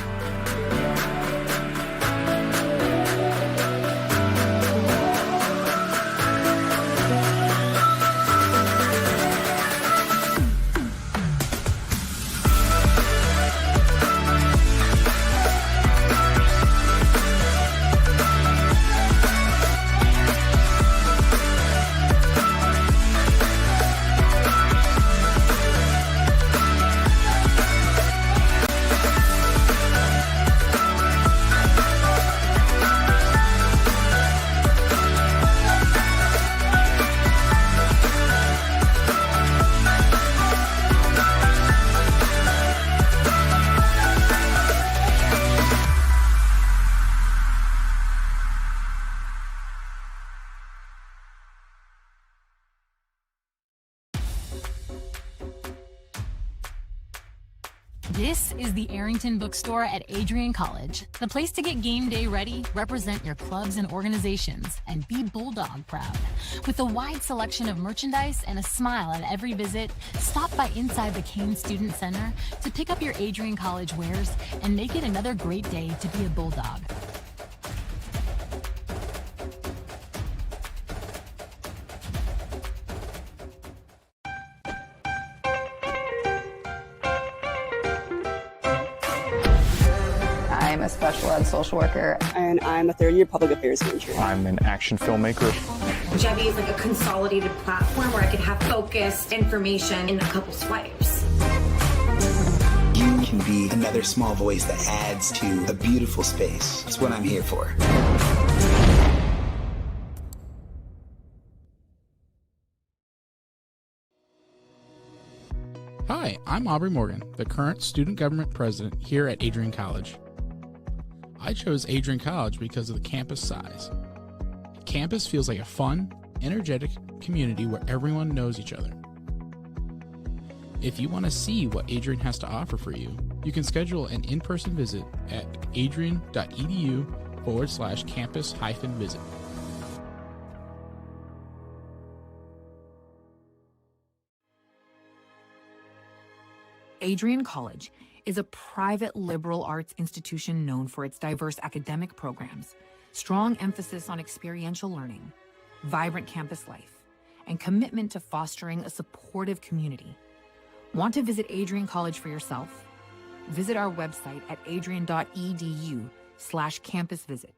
This is the Arrington Bookstore at Adrian College, the place to get game day ready, represent your clubs and organizations, and be Bulldog proud. With a wide selection of merchandise and a smile at every visit, stop by inside the Kane Student Center to pick up your Adrian College wares and make it another great day to be a Bulldog. I'm a special ed social worker. And I'm a third-year public affairs major. I'm an action filmmaker. Jevy is like a consolidated platform where I could have focused information in a couple swipes. You can be another small voice that adds to a beautiful space. That's what I'm here for. Hi, I'm Aubrey Morgan, the current student government president here at Adrian College. I chose Adrian College because of the campus size. Campus feels like a fun, energetic community where everyone knows each other. If you want to see what Adrian has to offer for you, you can schedule an in-person visit at adrian.edu/campus-visit. Adrian College is a private liberal arts institution known for its diverse academic programs, strong emphasis on experiential learning, vibrant campus life, and commitment to fostering a supportive community. Want to visit Adrian College for yourself? Visit our website at adrian.edu/campus-visit.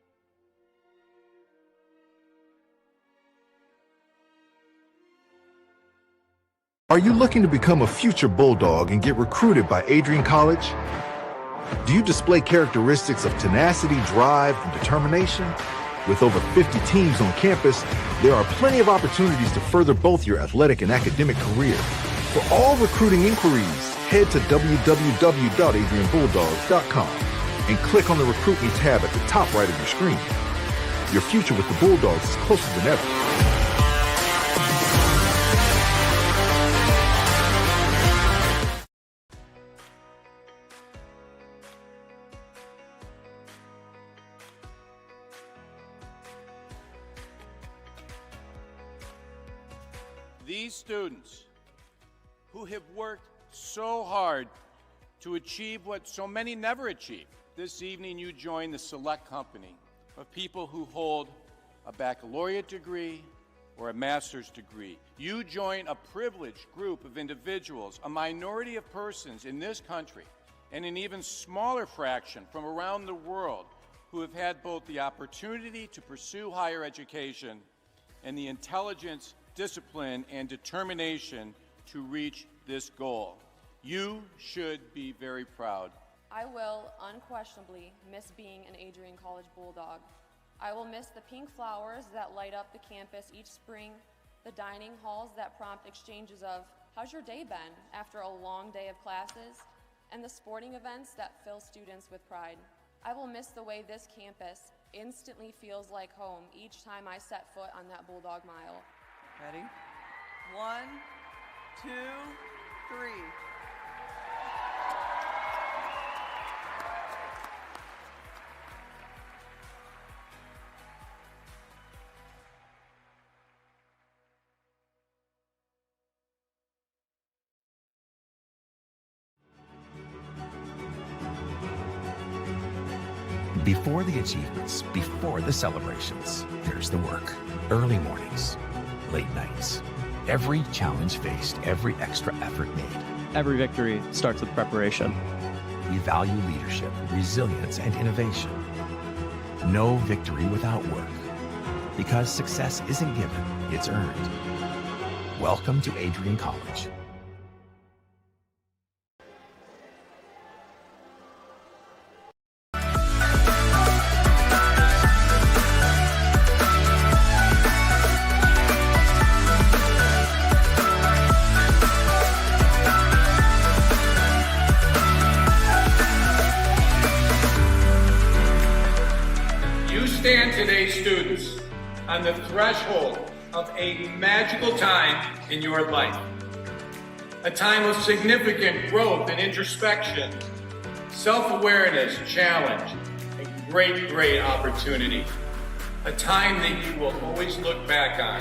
Are you looking to become a future Bulldog and get recruited by Adrian College? Do you display characteristics of tenacity, drive, and determination? With over 50 teams on campus, there are plenty of opportunities to further both your athletic and academic career. For all recruiting inquiries, head to www.adrianbulldogs.com and click on the Recruit Me tab at the top right of your screen. Your future with the Bulldogs is closer than ever. These students who have worked so hard to achieve what so many never achieve. This evening you join the select company of people who hold a baccalaureate degree or a master's degree. You join a privileged group of individuals, a minority of persons in this country, and an even smaller fraction from around the world who have had both the opportunity to pursue higher education and the intelligence, discipline, and determination to reach this goal. You should be very proud. I will unquestionably miss being an Adrian College Bulldog. I will miss the pink flowers that light up the campus each spring, the dining halls that prompt exchanges of, "How's your day been?" after a long day of classes, and the sporting events that fill students with pride. I will miss the way this campus instantly feels like home each time I set foot on that Bulldog mile. Ready? 1, 2, 3. Before the achievements, before the celebrations, there's the work. Early mornings, late nights. Every challenge faced, every extra effort made. Every victory starts with preparation. We value leadership, resilience, and innovation. No victory without work. Because success isn't given, it's earned. Welcome to Adrian College. Stand today, students, on the threshold of a magical time in your life. A time of significant growth and introspection self-awareness, challenge, and great opportunity. A time that you will always look back on.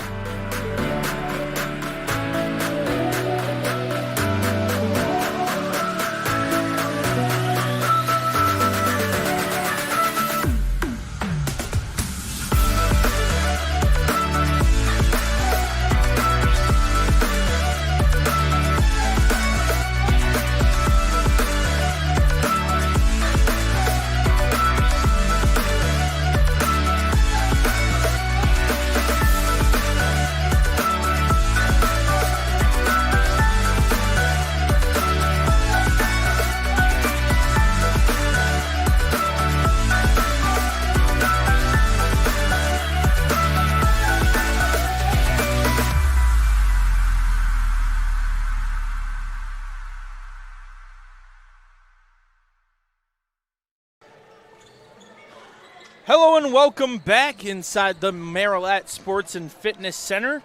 Hello and welcome back inside the Marillatt Sports and Fitness Center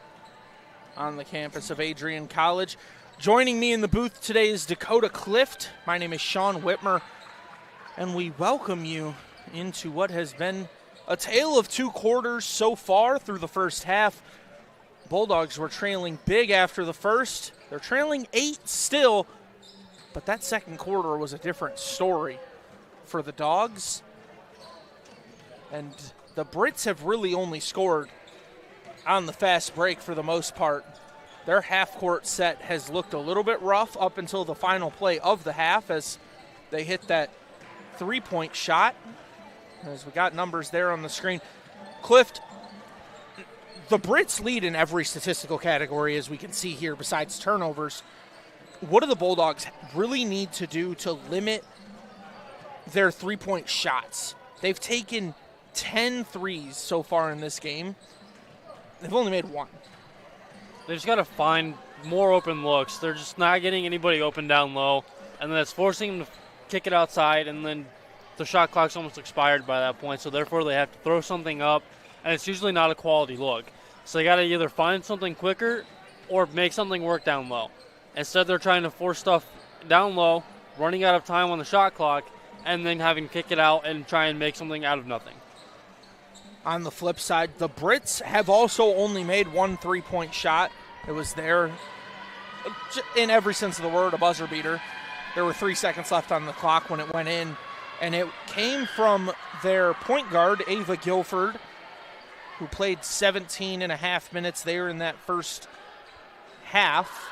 on the campus of Adrian College. Joining me in the booth today is Dakota Clift. My name is Sean Whitmer, and we welcome you into what has been a tale of two quarters so far through the first half. Bulldogs were trailing big after the first. They're trailing 8 still, but that second quarter was a different story for the Dogs. And the Brits have really only scored on the fast break for the most part. Their half-court set has looked a little bit rough up until the final play of the half as they hit that three-point shot. As we got numbers there on the screen. Clift, the Brits lead in every statistical category, as we can see here, besides turnovers. What do the Bulldogs really need to do to limit their three-point shots? They've taken 10 threes so far in this game. They've only made 1. They just got to find more open looks. They're just not getting anybody open down low, and then it's forcing them to kick it outside, and then the shot clock's almost expired by that point, so therefore they have to throw something up, and it's usually not a quality look. So they got to either find something quicker or make something work down low. Instead, they're trying to force stuff down low, running out of time on the shot clock, and then having to kick it out and try and make something out of nothing. On the flip side, the Brits have also only made 1 3-point shot. It was there, in every sense of the word, a buzzer beater. There were 3 seconds left on the clock when it went in, and it came from their point guard, Ava Guilford, who played 17 and a half minutes there in that first half.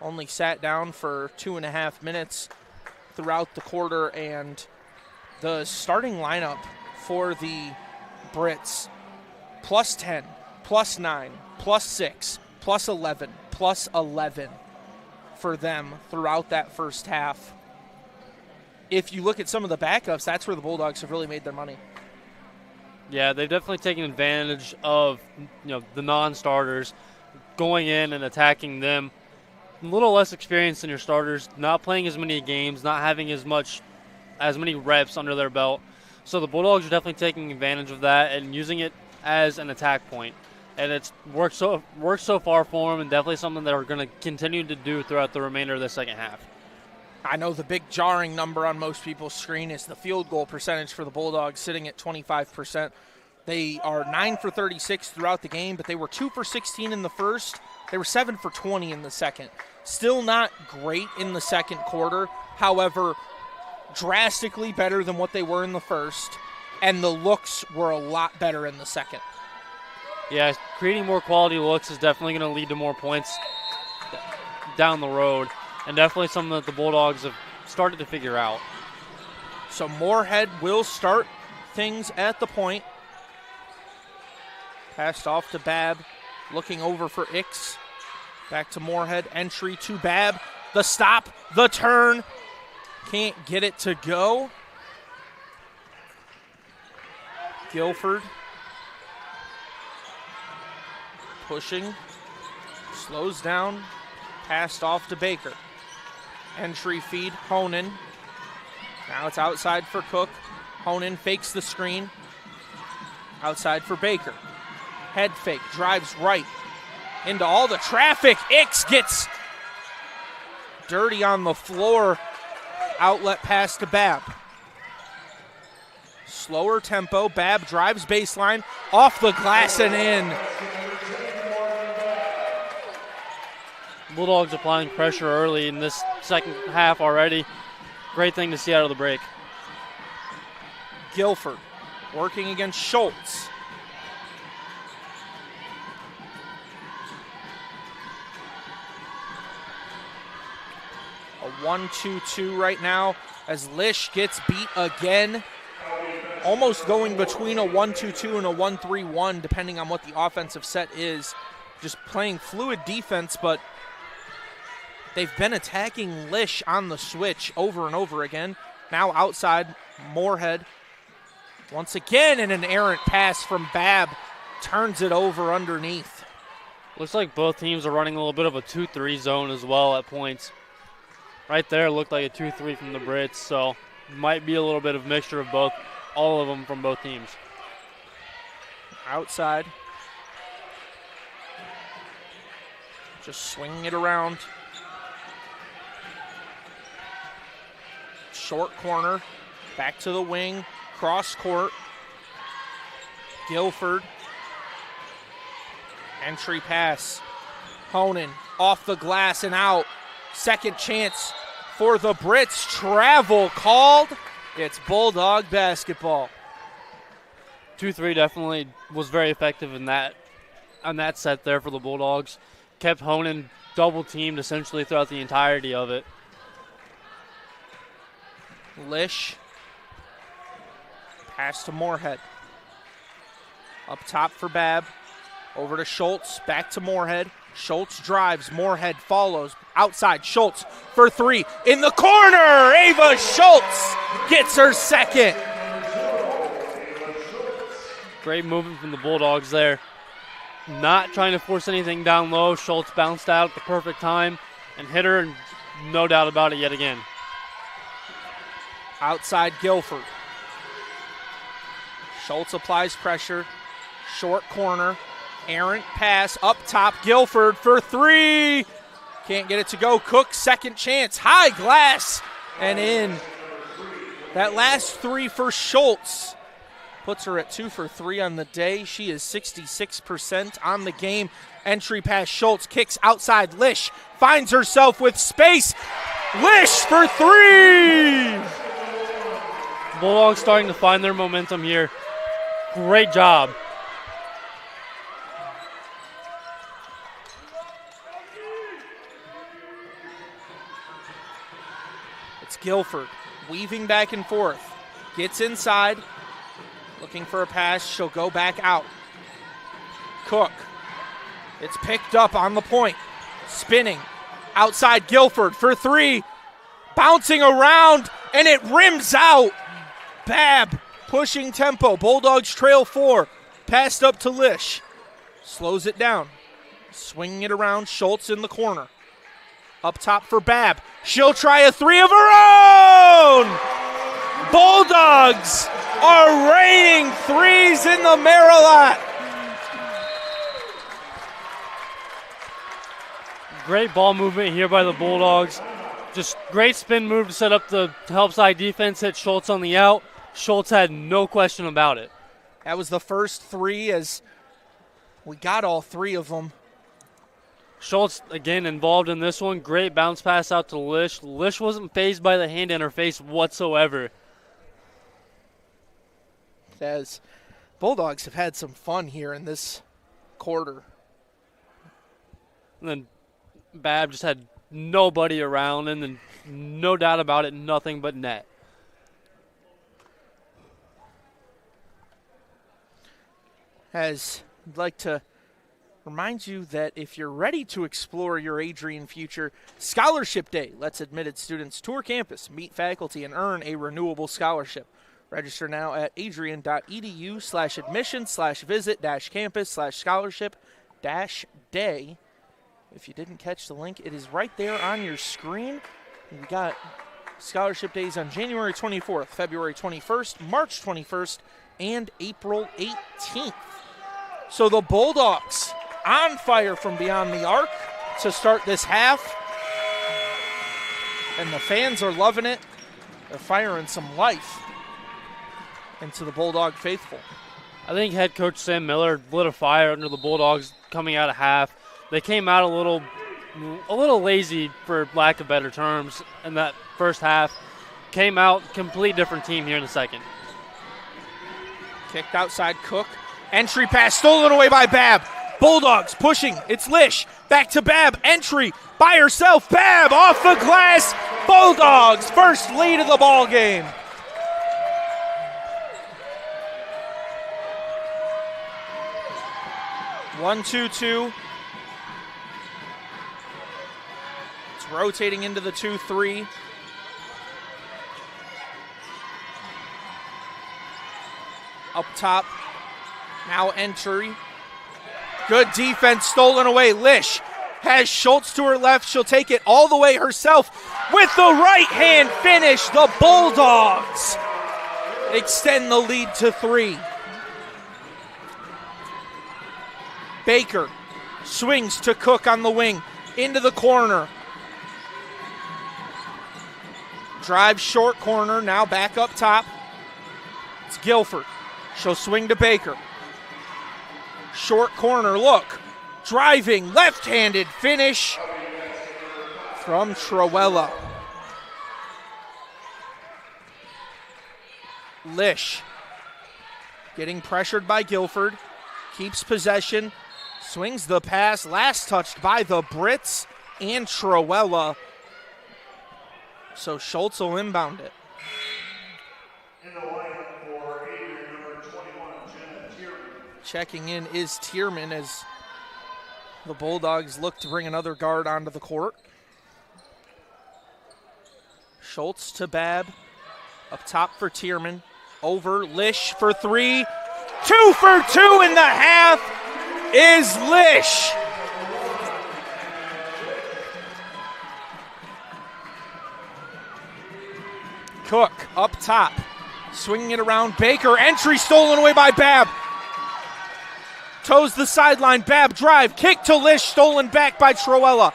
Only sat down for 2.5 minutes throughout the quarter, and the starting lineup for the Brits, plus 10, plus 9, plus 6, plus 11, plus 11 for them throughout that first half. If you look at some of the backups, that's where the Bulldogs have really made their money. Yeah, they've definitely taken advantage of the non-starters going in and attacking them. A little less experience than your starters, not playing as many games, not having as many reps under their belt. So the Bulldogs are definitely taking advantage of that and using it as an attack point. And it's worked so far for them, and definitely something that they're going to continue to do throughout the remainder of the second half. I know the big jarring number on most people's screen is the field goal percentage for the Bulldogs, sitting at 25%. They are 9 for 36 throughout the game, but they were 2 for 16 in the first. They were 7 for 20 in the second. Still not great in the second quarter. However, drastically better than what they were in the first, and the looks were a lot better in the second. Yeah, creating more quality looks is definitely going to lead to more points down the road, and definitely something that the Bulldogs have started to figure out. So Moorhead will start things at the point. Passed off to Babb, looking over for Ix. Back to Moorhead, entry to Babb. The stop, the turn. Can't get it to go. Guilford pushing, slows down, passed off to Baker. Entry feed, Honan. Now it's outside for Cook. Honan fakes the screen. Outside for Baker. Head fake, drives right into all the traffic. Ix gets dirty on the floor Outlet pass to Babb. Slower tempo. Babb drives baseline, off the glass and in. Bulldogs applying pressure early in this second half already. Great thing to see out of the break. Guilford working against Schultz. A 1-2-2 right now as Lish gets beat again. Almost going between a 1-2-2 and a 1-3-1 depending on what the offensive set is. Just playing fluid defense, but they've been attacking Lish on the switch over and over again. Now outside, Moorhead. Once again, and an errant pass from Babb turns it over underneath. Looks like both teams are running a little bit of a 2-3 zone as well at points. Right there looked like a 2-3 from the Brits, so might be a little bit of mixture of both, all of them from both teams. Outside. Just swinging it around. Short corner, back to the wing, cross court. Guilford. Entry pass. Honan off the glass and out. Second chance for the Brits. Travel called. It's Bulldog basketball. 2-3 definitely was very effective in that on that set there for the Bulldogs. Kept Honan double teamed essentially throughout the entirety of it. Lish. Pass to Moorhead. Up top for Babb. Over to Schultz. Back to Moorhead. Schultz drives. Moorhead follows. Outside. Schultz for three. In the corner. Ava Schultz gets her second. Great movement from the Bulldogs there. Not trying to force anything down low. Schultz bounced out at the perfect time and hit her, and no doubt about it yet again. Outside Guilford. Schultz applies pressure. Short corner. Errant pass up top. Guilford for three. Can't get it to go. Cook, second chance. High glass and in. That last three for Schultz puts her at 2 for 3 on the day. She is 66% on the game. Entry pass. Schultz kicks outside. Lish finds herself with space. Lish for three. Bulldogs starting to find their momentum here. Great job. It's Guilford weaving back and forth. Gets inside. Looking for a pass. She'll go back out. Cook. It's picked up on the point. Spinning. Outside Guilford for three. Bouncing around, and it rims out. Babb pushing tempo. Bulldogs trail 4. Passed up to Lish. Slows it down. Swinging it around. Schultz in the corner. Up top for Babb. She'll try a three of her own. Bulldogs are raining threes in the Marilat. Great ball movement here by the Bulldogs. Just great spin move to set up the help side defense. Hit Schultz on the out. Schultz had no question about it. That was the first three as we got all three of them. Schultz, again, involved in this one. Great bounce pass out to Lish. Lish wasn't fazed by the hand in her face whatsoever. As Bulldogs have had some fun here in this quarter. And then Babb just had nobody around, and then no doubt about it, nothing but net. As I'd like to remind you that if you're ready to explore your Adrian future, Scholarship Day lets admitted students tour campus, meet faculty, and earn a renewable scholarship. Register now at adrian.edu/admission/visit-campus/scholarship-day. If you didn't catch the link, it is right there on your screen. We got scholarship days on January 24th, February 21st, March 21st, and April 18th. So the Bulldogs on fire from beyond the arc to start this half. And the fans are loving it. They're firing some life into the Bulldog faithful. I think head coach Sam Miller lit a fire under the Bulldogs coming out of half. They came out a little lazy, for lack of better terms, in that first half. Came out complete different team here in the second. Kicked outside Cook. Entry pass stolen away by Babb. Bulldogs pushing. It's Lish. Back to Babb. Entry by herself. Babb off the glass. Bulldogs first lead of the ball game. One, 2-2. It's rotating into the 2-3. Up top. Now entry. Good defense stolen away. Lish has Schultz to her left. She'll take it all the way herself with the right hand finish. The Bulldogs extend the lead to 3. Baker swings to Cook on the wing. Into the corner. Drive short corner. Now back up top. It's Guilford. She'll swing to Baker. Short corner, look. Driving, left-handed finish from Truella. Lish getting pressured by Guilford. Keeps possession. Swings the pass. Last touched by the Brits and Truella. So Schultz will inbound it. Checking in is Tierman as the Bulldogs look to bring another guard onto the court. Schultz to Babb. Up top for Tierman. Over Lish for 3. 2 for 2 in the half is Lish. Cook up top. Swinging it around. Baker. Entry stolen away by Babb. Toes the sideline. Babb drive. Kick to Lish. Stolen back by Truella.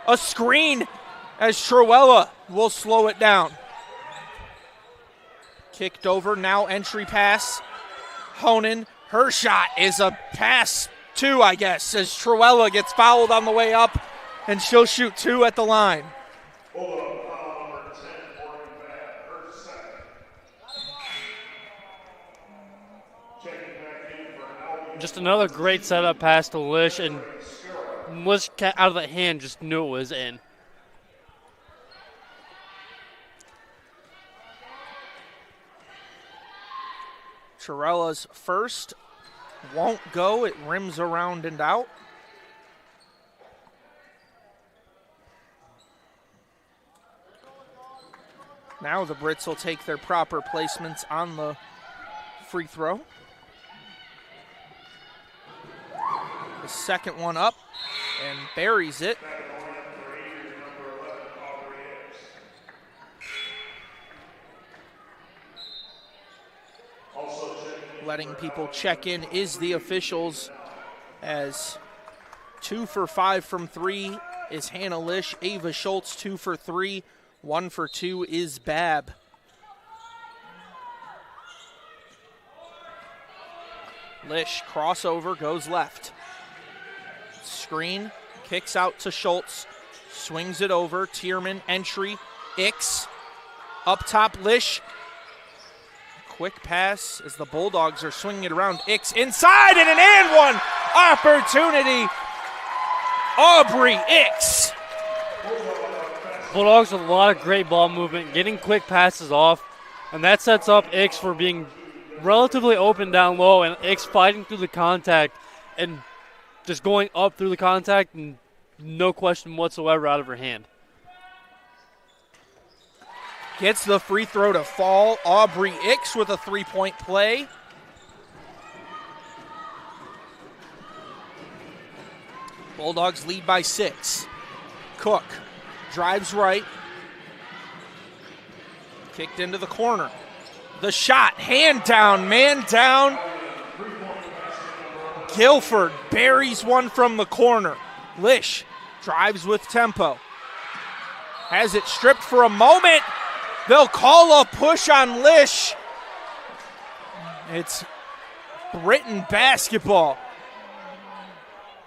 A screen as Truella will slow it down. Kicked over. Now entry pass. Honan. Her shot is a pass 2, I guess, as Truella gets fouled on the way up, and she'll shoot 2 at the line. Just another great setup pass to Lish, and Lish out of the hand just knew it was in. Truella's first won't go. It rims around and out. Now the Brits will take their proper placements on the free throw. The second one up and buries it. Letting people check in is the officials, as 2 for 5 from 3 is Hannah Lish. Ava Schultz 2 for 3. 1 for 2 is Babb. Lish crossover, goes left. Screen, kicks out to Schultz. Swings it over. Tierman, entry. Ix. Up top, Lish. Quick pass as the Bulldogs are swinging it around. Ix inside and an and one opportunity. Aubrey Ix. Bulldogs with a lot of great ball movement, getting quick passes off, and that sets up Ix for being relatively open down low, and Ix fighting through the contact and just going up through the contact, and no question whatsoever out of her hand. Gets the free throw to fall. Aubrey Ix with a three-point play. Bulldogs lead by 6. Cook drives right. Kicked into the corner. The shot, hand down, man down. Guilford buries one from the corner. Lish drives with tempo. Has it stripped for a moment. They'll call a push on Lish. It's Britain basketball.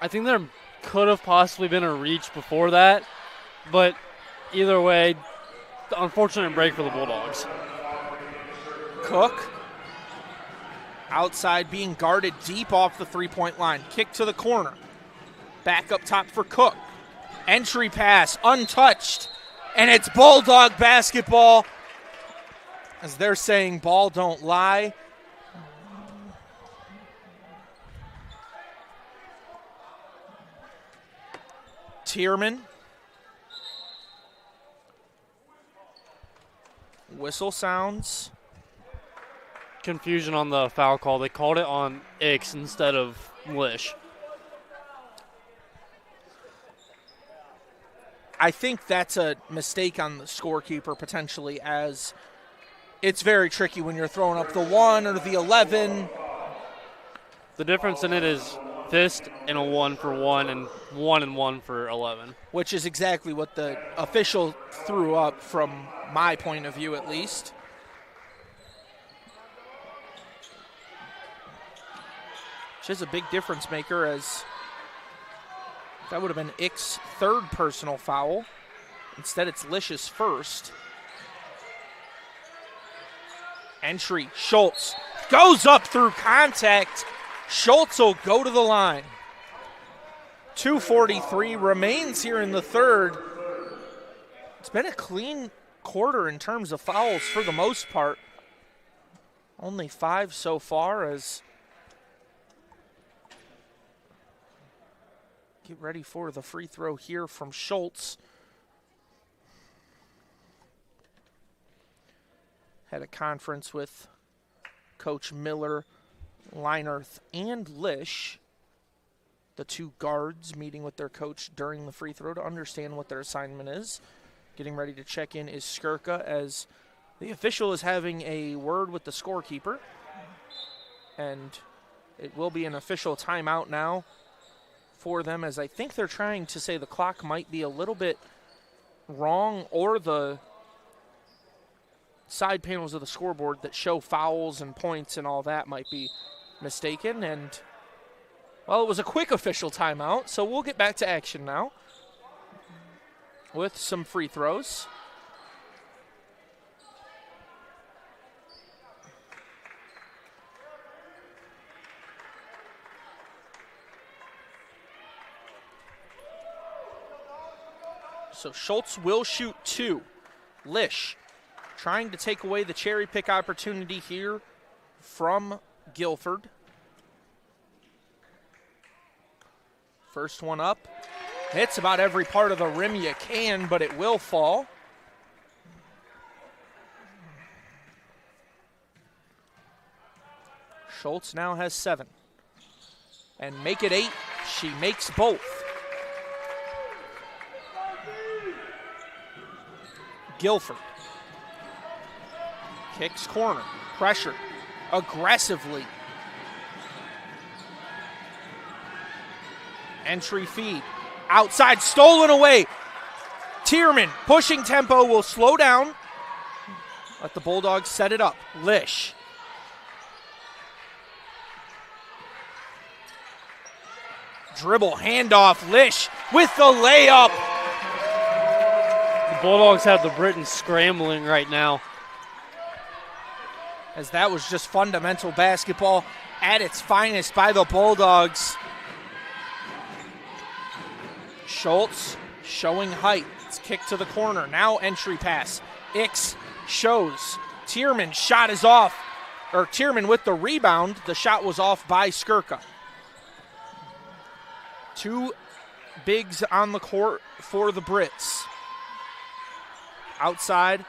I think there could have possibly been a reach before that, but either way, unfortunate break for the Bulldogs. Cook outside being guarded deep off the three-point line. Kick to the corner. Back up top for Cook. Entry pass, untouched. And it's Bulldog basketball. As they're saying, ball don't lie. Tierman. Whistle sounds. Confusion on the foul call. They called it on Ix instead of Lish. I think that's a mistake on the scorekeeper potentially, as it's very tricky when you're throwing up the 1 or the 11. The difference in it is fist and a 1 for 1 and 1 and 1 for 11. Which is exactly what the official threw up from my point of view at least. Which is a big difference maker, as that would have been Ix's third personal foul. Instead, it's Lish's first. Entry, Schultz goes up through contact. Schultz will go to the line. 2:43 remains here in the third. It's been a clean quarter in terms of fouls for the most part. Only 5 so far, as get ready for the free throw here from Schultz. Had a conference with Coach Miller, Leinerth, and Lish, the two guards meeting with their coach during the free throw to understand what their assignment is. Getting ready to check in is Skirka, as the official is having a word with the scorekeeper. And it will be an official timeout now for them, as I think they're trying to say the clock might be a little bit wrong, or the side panels of the scoreboard that show fouls and points and all that might be mistaken. And, well, it was a quick official timeout, so we'll get back to action now with some free throws. So Schultz will shoot 2. Lish trying to take away the cherry pick opportunity here from Guilford. First one up. Hits about every part of the rim you can, but it will fall. Schultz now has 7. And make it 8. She makes both. Guilford kicks corner, pressure, aggressively. Entry feed, outside, stolen away. Tierman pushing tempo, will slow down. Let the Bulldogs set it up. Lish. Dribble, handoff, Lish with the layup. The Bulldogs have the Britons scrambling right now, as that was just fundamental basketball at its finest by the Bulldogs. Schultz showing height. It's kicked to the corner. Now entry pass. Ix shows. Tierman shot is off. Or Tierman with the rebound. The shot was off by Skirka. 2 bigs on the court for the Brits. Outside,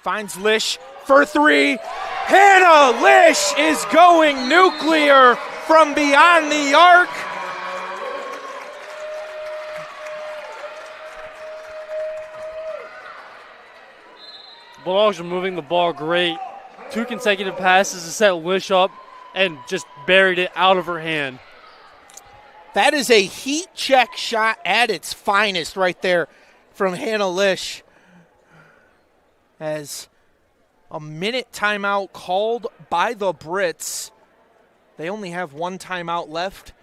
finds Lish for 3. Hannah Lish is going nuclear from beyond the arc. The Bulldogs are moving the ball great. 2 consecutive passes to set Lish up and just buried it out of her hand. That is a heat check shot at its finest right there from Hannah Lish. As A minute timeout called by the Brits. They only have one timeout left.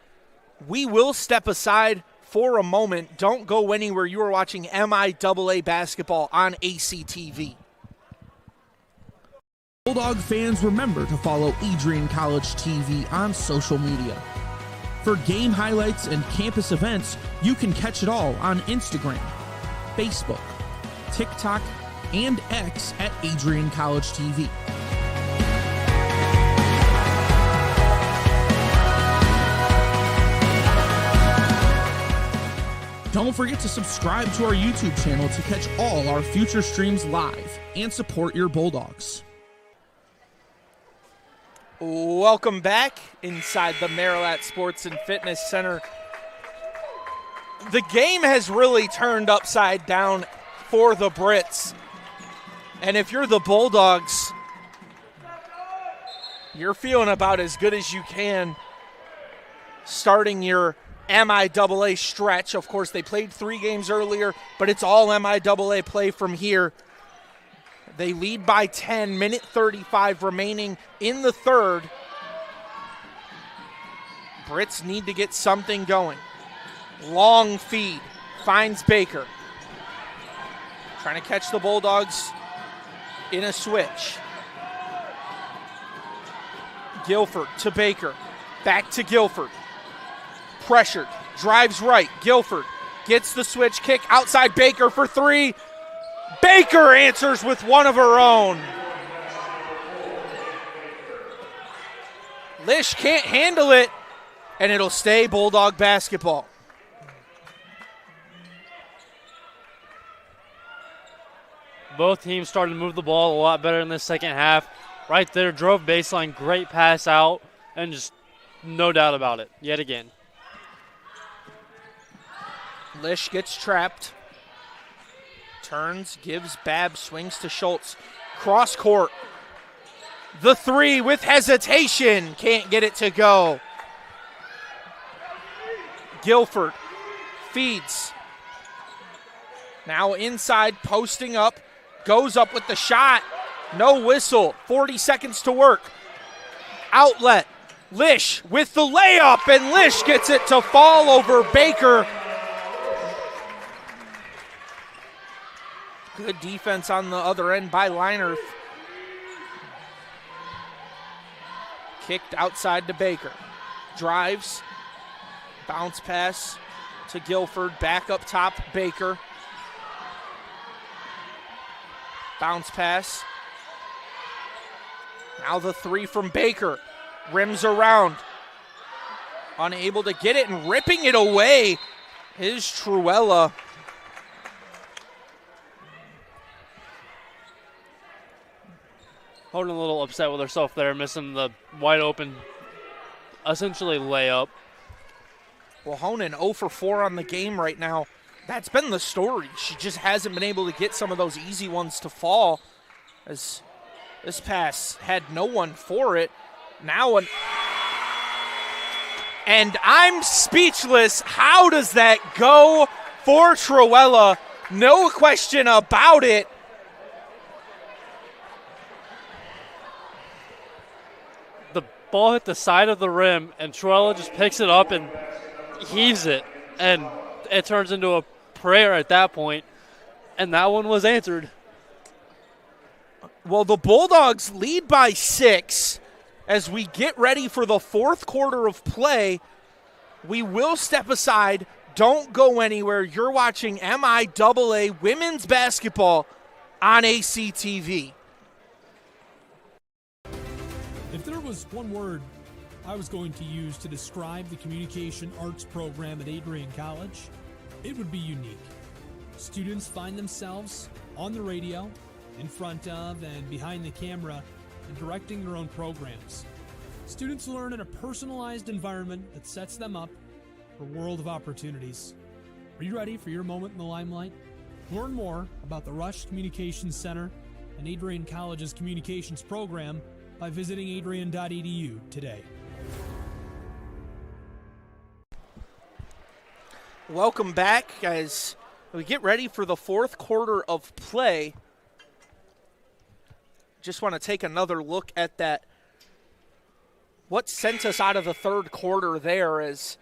We will step aside for a moment. Don't go anywhere. You are watching MIAA basketball on ACTV. Bulldog fans, remember to follow Adrian College TV on social media. For game highlights and campus events, you can catch it all on Instagram, Facebook, TikTok, and X at AdrianCollegeTV. Don't forget to subscribe to our YouTube channel to catch all our future streams live and support your Bulldogs. Welcome back inside the Marilat Sports and Fitness Center. The game has really turned upside down for the Brits. And if you're the Bulldogs, you're feeling about as good as you can starting your MIAA stretch. Of course, they played 3 games earlier, but it's all MIAA play from here. They lead by 10, minute 35 remaining in the third. Brits need to get something going. Long feed, finds Baker. Trying to catch the Bulldogs in a switch. Guilford to Baker, back to Guilford. Pressured, drives right, Guilford gets the switch kick outside Baker for 3. Baker answers with one of her own. Lish can't handle it, and it'll stay Bulldog basketball. Both teams started to move the ball a lot better in the second half. Right there, drove baseline, great pass out, and just no doubt about it, yet again. Lish gets trapped. Turns, gives Babb, swings to Schultz. Cross court. The 3 with hesitation. Can't get it to go. Guilford feeds. Now inside, posting up. Goes up with the shot. No whistle. 40 seconds to work. Outlet. Lish with the layup, and Lish gets it to fall over Baker. Good defense on the other end by Leinerth. Kicked outside to Baker. Drives. Bounce pass to Guilford. Back up top, Baker. Bounce pass. Now the 3 from Baker. Rims around. Unable to get it, and ripping it away is Truella. Holding a little upset with herself there, missing the wide open, essentially layup. Well, Honan 0 for 4 on the game right now. That's been the story. She just hasn't been able to get some of those easy ones to fall, as this pass had no one for it. Now and I'm speechless. How does that go for Truella? No question about it. The ball hit the side of the rim, and Truella just picks it up and heaves it, and it turns into a prayer at that point, and that one was answered. Well, the Bulldogs lead by 6 as we get ready for the fourth quarter of play. We will step aside. Don't go anywhere. You're watching MIAA women's basketball on ACTV. If there was one word I was going to use to describe the communication arts program at Adrian College, it would be unique. Students find themselves on the radio, in front of and behind the camera, and directing their own programs. Students learn in a personalized environment that sets them up for a world of opportunities. Are you ready for your moment in the limelight? Learn more about the Rush Communications Center and Adrian College's communications program by visiting adrian.edu today. Welcome back as we get ready for the fourth quarter of play. just want to take another look at that. What sent us out of the third quarter there is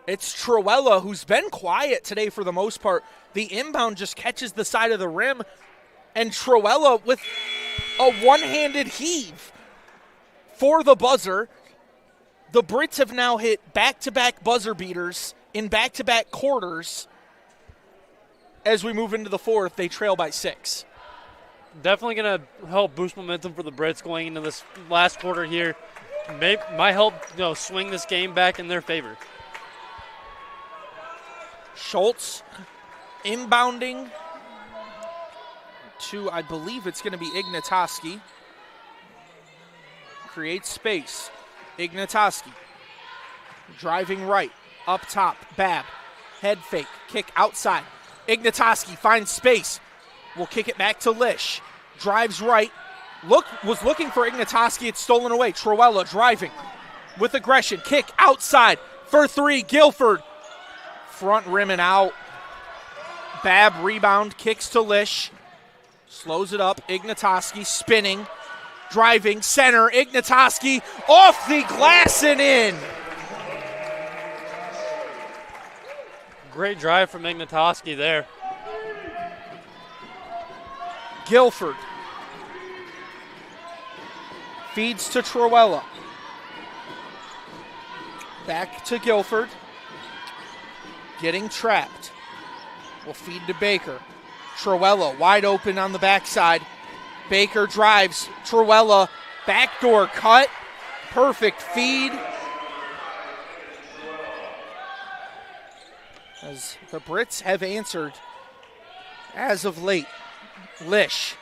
it's Truella, who's been quiet today for the most part. The inbound just catches the side of the rim, and Truella with a one-handed heave for the buzzer. The Brits have now hit back-to-back buzzer beaters in back-to-back quarters. As we move into the fourth, they trail by 6. Definitely going to help boost momentum for the Brits going into this last quarter here. Might help swing this game back in their favor. Schultz inbounding to, I believe it's going to be Ignatoski. Creates space. Ignatoski driving right, up top, Babb. Head fake, kick outside. Ignatoski finds space. Will kick it back to Lish. Drives right. Was looking for Ignatoski. It's stolen away. Truella driving with aggression. Kick outside for 3. Guilford. Front rim and out. Babb rebound. Kicks to Lish. Slows it up. Ignatoski spinning. Driving. Center. Ignatoski off the glass and in. Great drive from Ignatoski there. Guilford feeds to Truella. Back to Guilford. Getting trapped. Will feed to Baker. Truella wide open on the backside. Baker drives. Truella backdoor cut. Perfect feed. As the Brits have answered as of late. Lish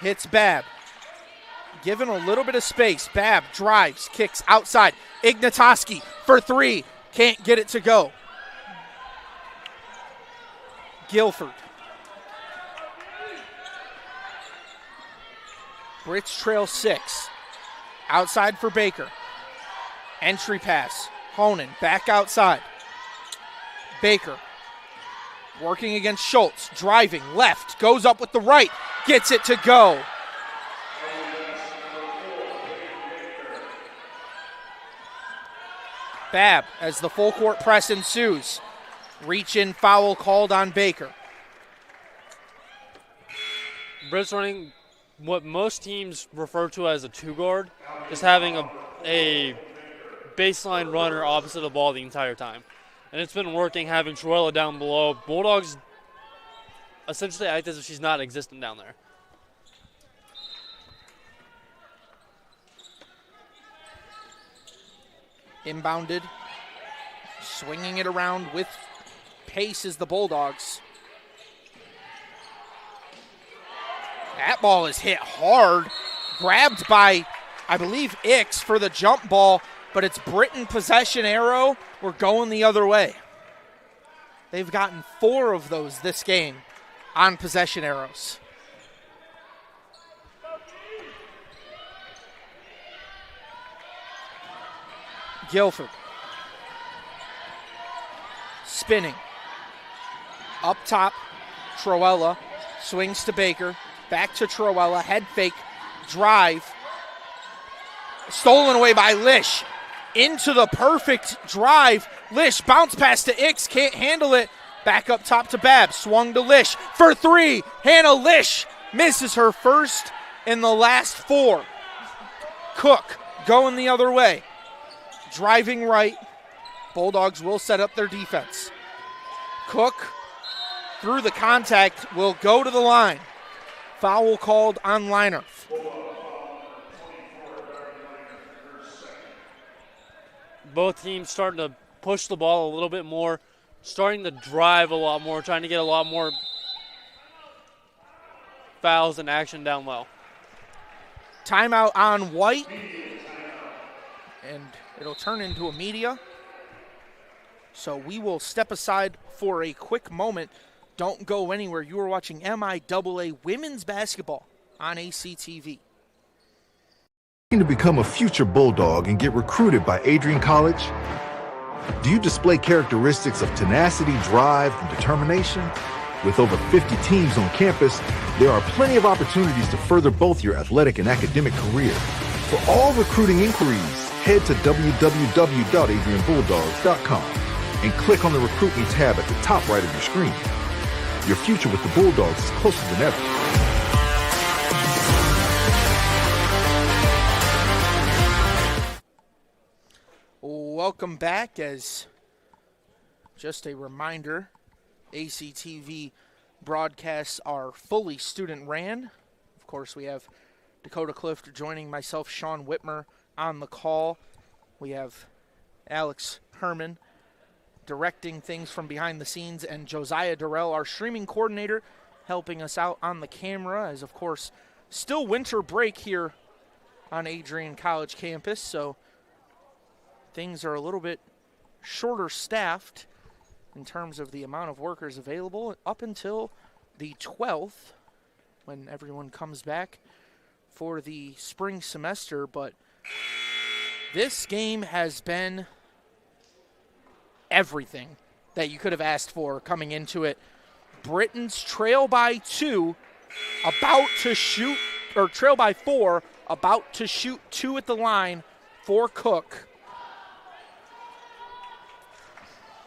hits Babb. Given a little bit of space. Babb drives, kicks outside. Ignatoski for 3. Can't get it to go. Guilford. Brits trail 6. Outside for Baker. Entry pass. Honan back outside. Baker working against Schultz. Driving left. Goes up with the right. Gets it to go. Babb as the full court press ensues. Reach in foul called on Baker. Brits running what most teams refer to as a 2-guard, just having a baseline runner opposite the ball the entire time. And it's been working, having Truella down below. Bulldogs essentially act as if she's not existent down there. Inbounded. Swinging it around with pace is the Bulldogs. That ball is hit hard. Grabbed by, I believe, Ix for the jump ball, but it's Britain possession arrow. We're going the other way. They've gotten 4 of those this game on possession arrows. Guilford. Spinning. Up top, Truella swings to Baker. Back to Truella. Head fake. Drive. Stolen away by Lish. Into the perfect drive. Lish bounce pass to Ix. Can't handle it. Back up top to Babb. Swung to Lish for 3. Hannah Lish misses her first in the last 4. Cook going the other way. Driving right. Bulldogs will set up their defense. Cook through the contact will go to the line. Foul called on Liner. Both teams starting to push the ball a little bit more, starting to drive a lot more, trying to get a lot more fouls and action down low. Timeout on White. And it'll turn into a media. So we will step aside for a quick moment. Don't go anywhere. You are watching MIAA Women's Basketball on ACTV. To become a future Bulldog and get recruited by Adrian College? Do you display characteristics of tenacity, drive, and determination? With over 50 teams on campus, there are plenty of opportunities to further both your athletic and academic career. For all recruiting inquiries, head to www.AdrianBulldogs.com and click on the Recruit Me tab at the top right of your screen. Your future with the Bulldogs is closer than ever. Welcome back. As just a reminder, ACTV broadcasts are fully student ran. Of course, we have Dakota Clift joining myself, Sean Whitmer, on the call. We have Alex Herman directing things from behind the scenes, and Josiah Durrell, our streaming coordinator, helping us out on the camera, as of course still winter break here on Adrian College campus, so things are a little bit shorter staffed in terms of the amount of workers available up until the 12th, when everyone comes back for the spring semester. But this game has been everything that you could have asked for coming into it. Britons trail by 2, about to shoot, or trail by 4, about to shoot 2 at the line for Cook.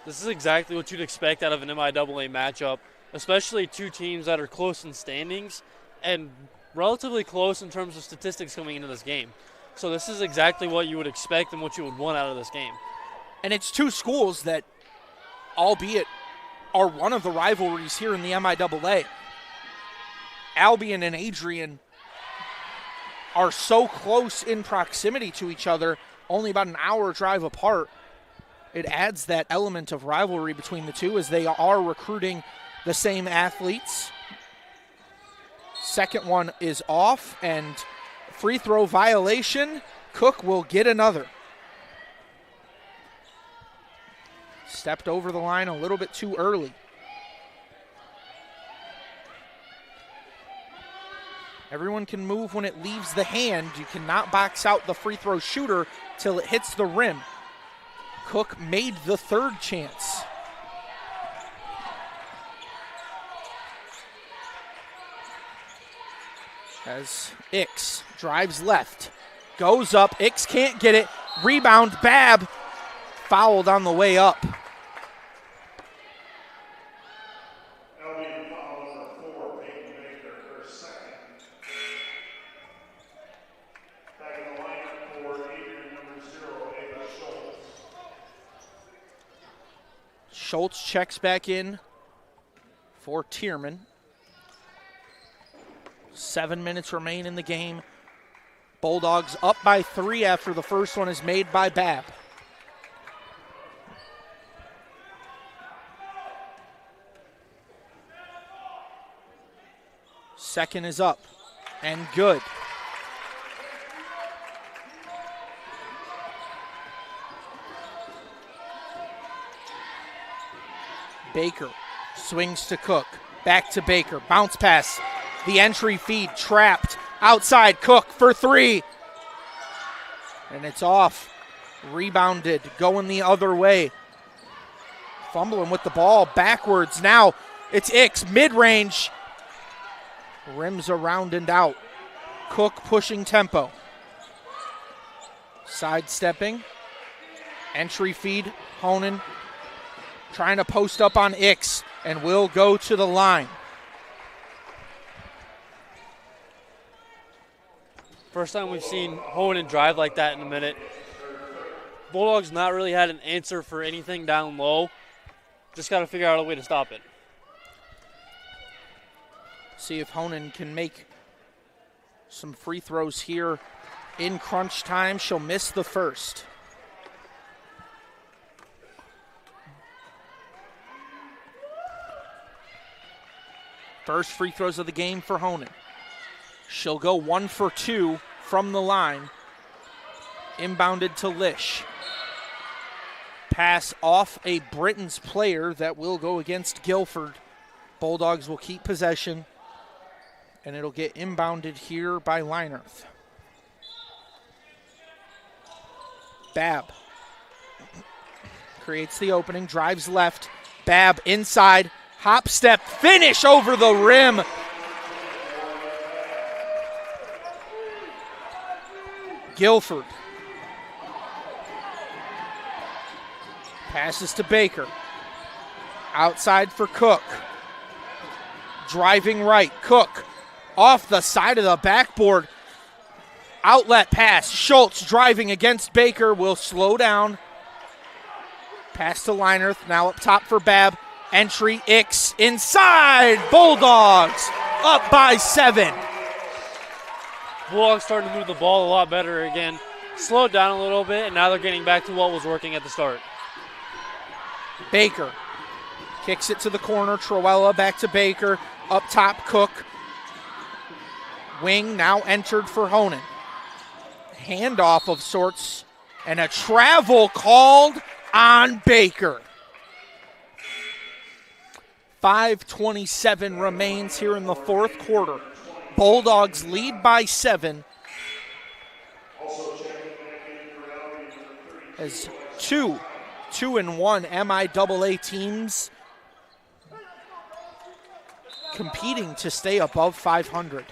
This is exactly what you'd expect out of an MIAA matchup, especially two teams that are close in standings and relatively close in terms of statistics coming into this game. So this is exactly what you would expect and what you would want out of this game. And it's two schools that, albeit, are one of the rivalries here in the MIAA. Albion and Adrian are so close in proximity to each other, only about an hour drive apart. It adds that element of rivalry between the two, as they are recruiting the same athletes. Second one is off, and free throw violation. Cook will get another. Stepped over the line a little bit too early. Everyone can move when it leaves the hand. You cannot box out the free throw shooter till it hits the rim. Cook made the third chance. As Ix drives left, goes up, Ix can't get it, rebound, Babb fouled on the way up. Albion foul number 4, Peyton Baker, her second. Back in the lineup for Adrian, number 0, Ava Schultz. Schultz checks back in for Tierman. 7 minutes remain in the game. Bulldogs up by 3 after the first one is made by Babb. Second is up and good. Baker swings to Cook. Back to Baker. Bounce pass. The entry feed trapped. Outside Cook for 3. And it's off. Rebounded. Going the other way. Fumbling with the ball. Backwards now. It's Ix. Mid-range. Rims around and out. Cook pushing tempo. Sidestepping. Entry feed. Honan trying to post up on Ix and will go to the line. First time we've seen Honan drive like that in a minute. Bulldogs not really had an answer for anything down low. Just got to figure out a way to stop it. See if Honan can make some free throws here in crunch time. She'll miss the first. First free throws of the game for Honan. She'll go 1 for 2 from the line. Inbounded to Lish. Pass off a Britons player that will go against Guilford. Bulldogs will keep possession, and it'll get inbounded here by Leinerth. Babb creates the opening, drives left. Babb inside, Hop step finish over the rim. Guilford. Passes to Baker. Outside for Cook. Driving right. Cook off the side of the backboard. Outlet pass. Schultz driving against Baker. Will slow down. Pass to Leinerth. Now up top for Babb. Entry. Ix inside. Bulldogs up by 7. Bulldogs starting to move the ball a lot better again. Slowed down a little bit, and now they're getting back to what was working at the start. Baker kicks it to the corner. Troella back to Baker. Up top, Cook. Wing now entered for Honan. Handoff of sorts, and a travel called on Baker. 5:27 remains here in the fourth quarter. Bulldogs lead by 7. As 2-1 MIAA teams competing to stay above 500.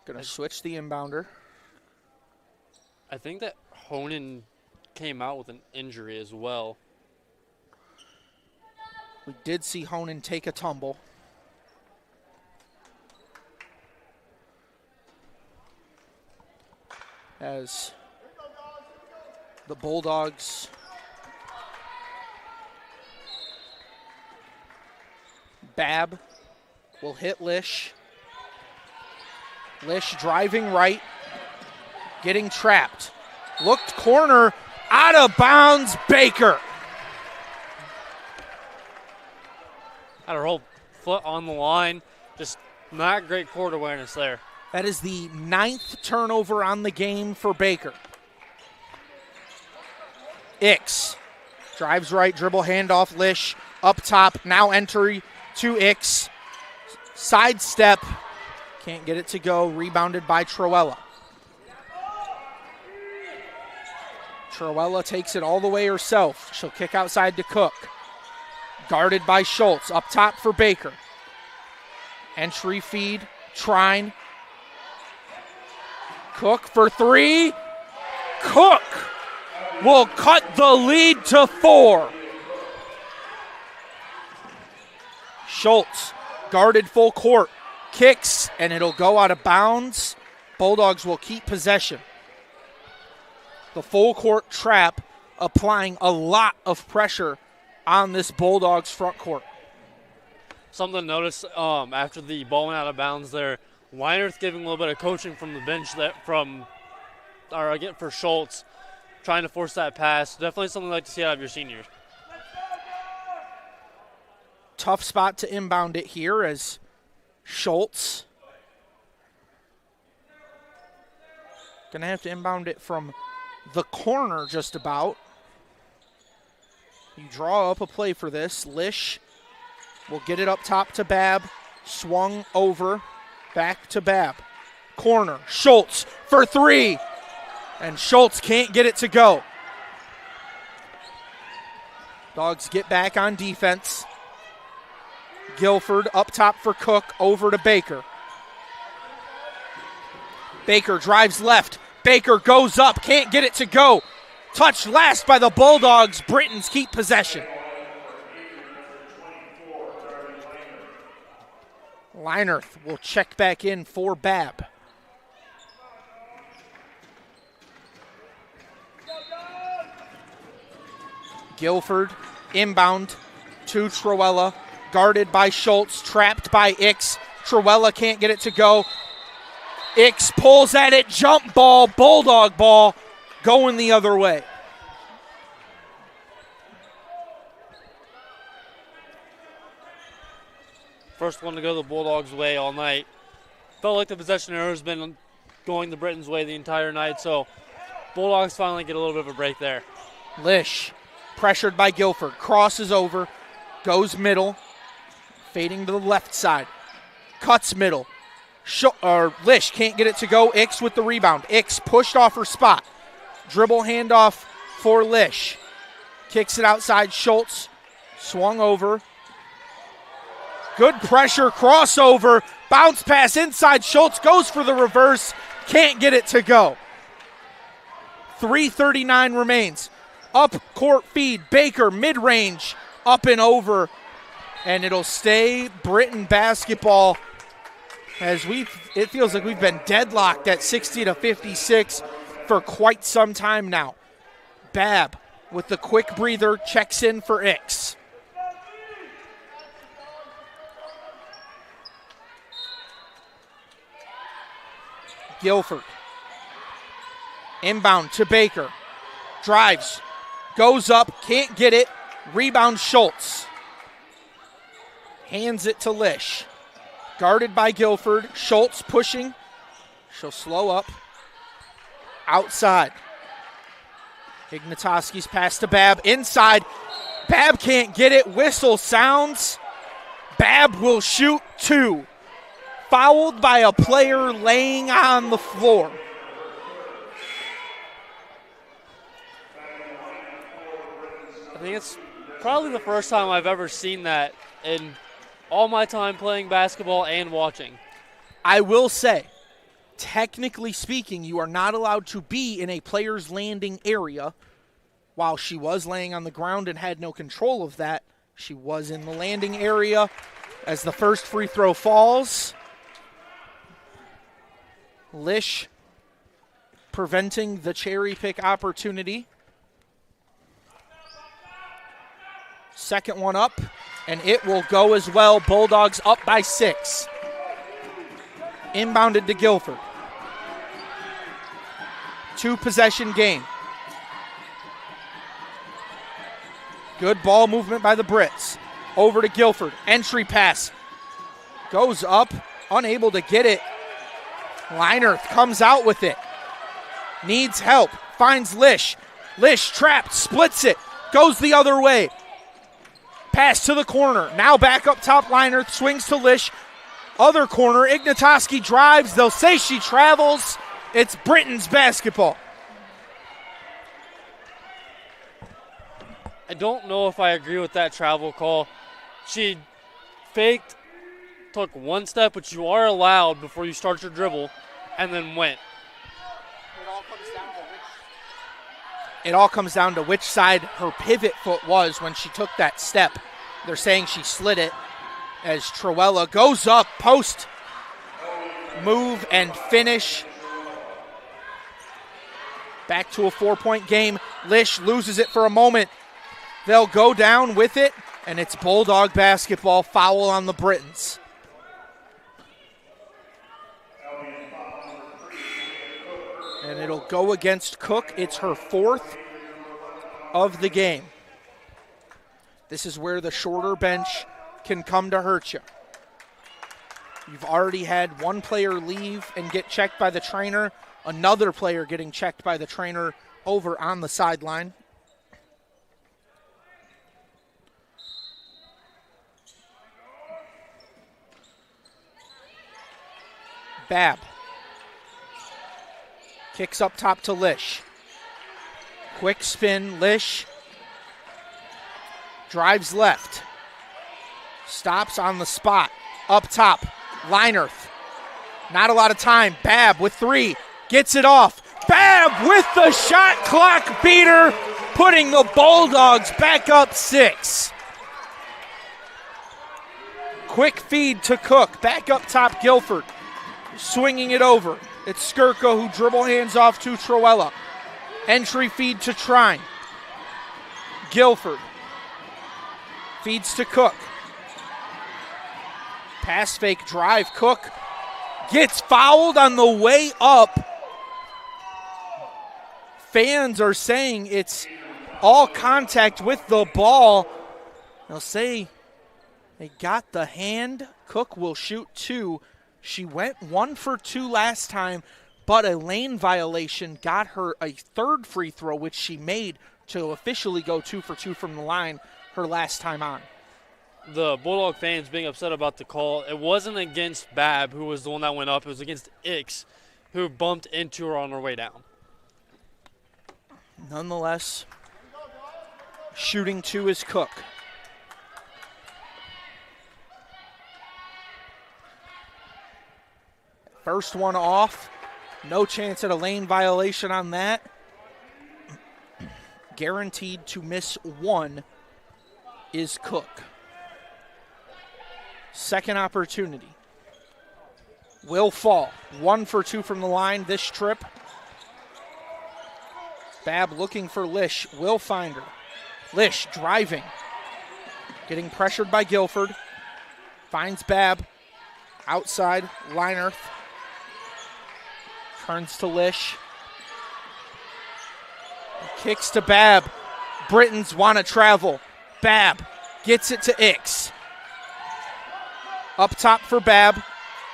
Gonna switch the inbounder. I think that Honan came out with an injury as well. We did see Honan take a tumble. As the Bulldogs Babb will hit Lish. Lish driving right, getting trapped. Looked corner, out of bounds, Baker. Had her whole foot on the line. Just not great court awareness there. That is the 9th turnover on the game for Baker. Ix drives right, dribble handoff, Lish up top, now entry to Ix. Sidestep, can't get it to go, rebounded by Troella. Troella takes it all the way herself. She'll kick outside to Cook. Guarded by Schultz, up top for Baker. Entry feed, Trine. Cook for 3. Cook will cut the lead to 4. Schultz guarded full court, kicks, and it'll go out of bounds. Bulldogs will keep possession. The full court trap applying a lot of pressure on this Bulldogs front court. Something to notice after the ball went out of bounds there, Weinerth giving a little bit of coaching from the bench for Schultz, trying to force that pass. Definitely something I'd like to see out of your seniors. Tough spot to inbound it here as Schultz gonna have to inbound it from the corner just about. You draw up a play for this. Lish will get it up top to Babb. Swung over, back to Babb. Corner, Schultz for 3. And Schultz can't get it to go. Dogs get back on defense. Guilford up top for Cook, over to Baker. Baker drives left. Baker goes up, can't get it to go. Touched last by the Bulldogs. Britons keep possession. Leinerth will check back in for Babb. Guilford inbound to Troella. Guarded by Schultz, trapped by Ix. Troella can't get it to go. Ix pulls at it, jump ball, Bulldog ball, going the other way. First one to go the Bulldogs' way all night. Felt like the possession error has been going the Britons' way the entire night, so Bulldogs finally get a little bit of a break there. Lish, pressured by Guilford, crosses over, goes middle, fading to the left side, cuts middle, Lish can't get it to go. Ix with the rebound. Ix pushed off her spot. Dribble handoff for Lish. Kicks it outside. Schultz swung over. Good pressure, crossover, bounce pass inside. Schultz goes for the reverse. Can't get it to go. 3:39 remains. Up court feed. Baker mid-range. Up and over. And it'll stay Britain basketball as it feels like we've been deadlocked at 60-56 for quite some time now. Babb with the quick breather checks in for Ix. Guilford. Inbound to Baker. Drives. Goes up. Can't get it. Rebound Schultz. Hands it to Lish. Guarded by Guilford. Schultz pushing. She'll slow up. Outside. Ignatoski's pass to Babb. Inside. Babb can't get it. Whistle sounds. Babb will shoot 2. Fouled by a player laying on the floor. I think it's probably the first time I've ever seen that in all my time playing basketball and watching. I will say, technically speaking, you are not allowed to be in a player's landing area. While she was laying on the ground and had no control of that, she was in the landing area as the first free throw falls. Lish preventing the cherry pick opportunity. Second one up, and it will go as well. Bulldogs up by 6. Inbounded to Guilford. 2-possession game. Good ball movement by the Brits. Over to Guilford. Entry pass. Goes up, unable to get it. Leinerth comes out with it. Needs help. Finds Lish. Lish trapped. Splits it. Goes the other way. Pass to the corner. Now back up top. Leinerth swings to Lish. Other corner. Ignatoski drives. They'll say she travels. It's Britain's basketball. I don't know if I agree with that travel call. She faked, took one step, which you are allowed before you start your dribble, and then went. It all comes down to which side her pivot foot was when she took that step. They're saying she slid it as Truella goes up, post, move, and finish. Back to a 4-point game. Lish loses it for a moment. They'll go down with it, and it's Bulldog basketball. Foul on the Britons. And it'll go against Cook. It's her 4th of the game. This is where the shorter bench can come to hurt you. You've already had one player leave and get checked by the trainer, another player getting checked by the trainer over on the sideline. Babb kicks up top to Lish. Quick spin, Lish drives left. Stops on the spot. Up top, Leinerth. Not a lot of time. Babb with 3. Gets it off. Babb with the shot clock beater, putting the Bulldogs back up 6. Quick feed to Cook. Back up top, Guilford. Swinging it over. It's Skirko who dribble hands off to Truella. Entry feed to Trine. Guilford. Feeds to Cook. Pass fake drive. Cook gets fouled on the way up. Fans are saying it's all contact with the ball. They'll say they got the hand. Cook will shoot 2. She went 1 for 2 last time, but a lane violation got her a 3rd free throw, which she made to officially go 2 for 2 from the line her last time on. the Bulldog fans being upset about the call, it wasn't against Bab, who was the one that went up. It was against Ix, who bumped into her on her way down. Nonetheless, shooting 2 is Cook. First one off. No chance at a lane violation on that. Guaranteed to miss 1 is Cook. Second opportunity. Will fall. 1 for 2 from the line this trip. Bab looking for Lish. Will find her. Lish driving. Getting pressured by Guilford. Finds Bab. Outside. Linerth. Turns to Lish. Kicks to Bab. Britons want to travel. Bab gets it to Ix. Up top for Bab.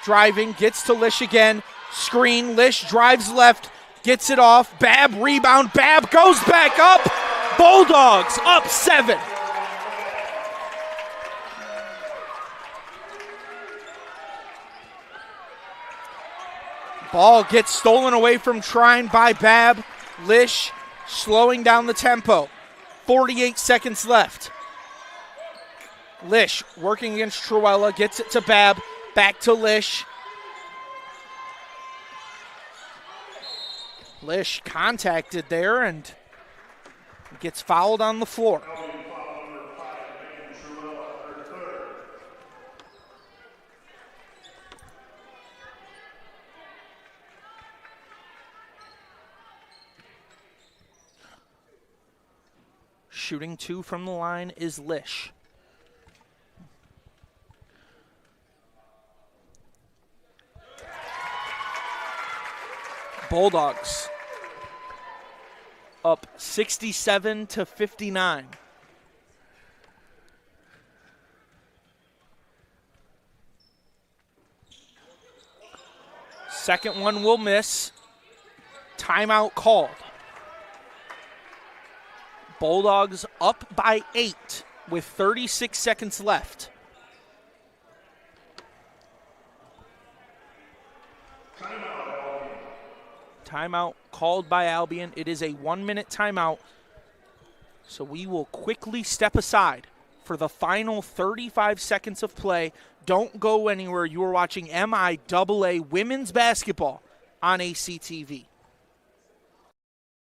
Driving. Gets to Lish again. Screen. Lish drives left. Gets it off. Bab rebound. Bab goes back up. Bulldogs up 7. Ball gets stolen away from Trine by Bab. Lish slowing down the tempo. 48 seconds left. Lish working against Truella. Gets it to Bab. Back to Lish. Lish contacted there and gets fouled on the floor. Shooting 2 from the line is Lish. Bulldogs up 67-59. Second one will miss. Timeout called. Bulldogs up by 8 with 36 seconds left. Timeout called by Albion. It is a 1-minute timeout. So we will quickly step aside for the final 35 seconds of play. Don't go anywhere. You are watching MIAA women's basketball on ACTV.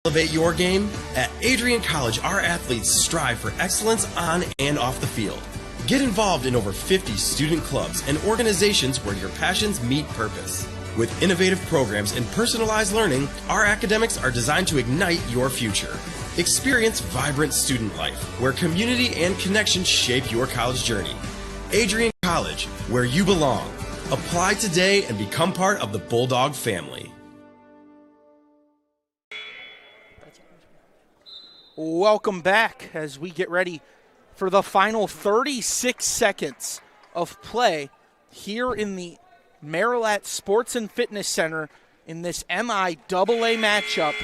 Elevate your game? At Adrian College, our athletes strive for excellence on and off the field. Get involved in over 50 student clubs and organizations where your passions meet purpose. With innovative programs and personalized learning, our academics are designed to ignite your future. Experience vibrant student life, where community and connection shape your college journey. Adrian College, where you belong. Apply today and become part of the Bulldog family. Welcome back as we get ready for the final 36 seconds of play here in the Marilat Sports and Fitness Center in this MIAA matchup.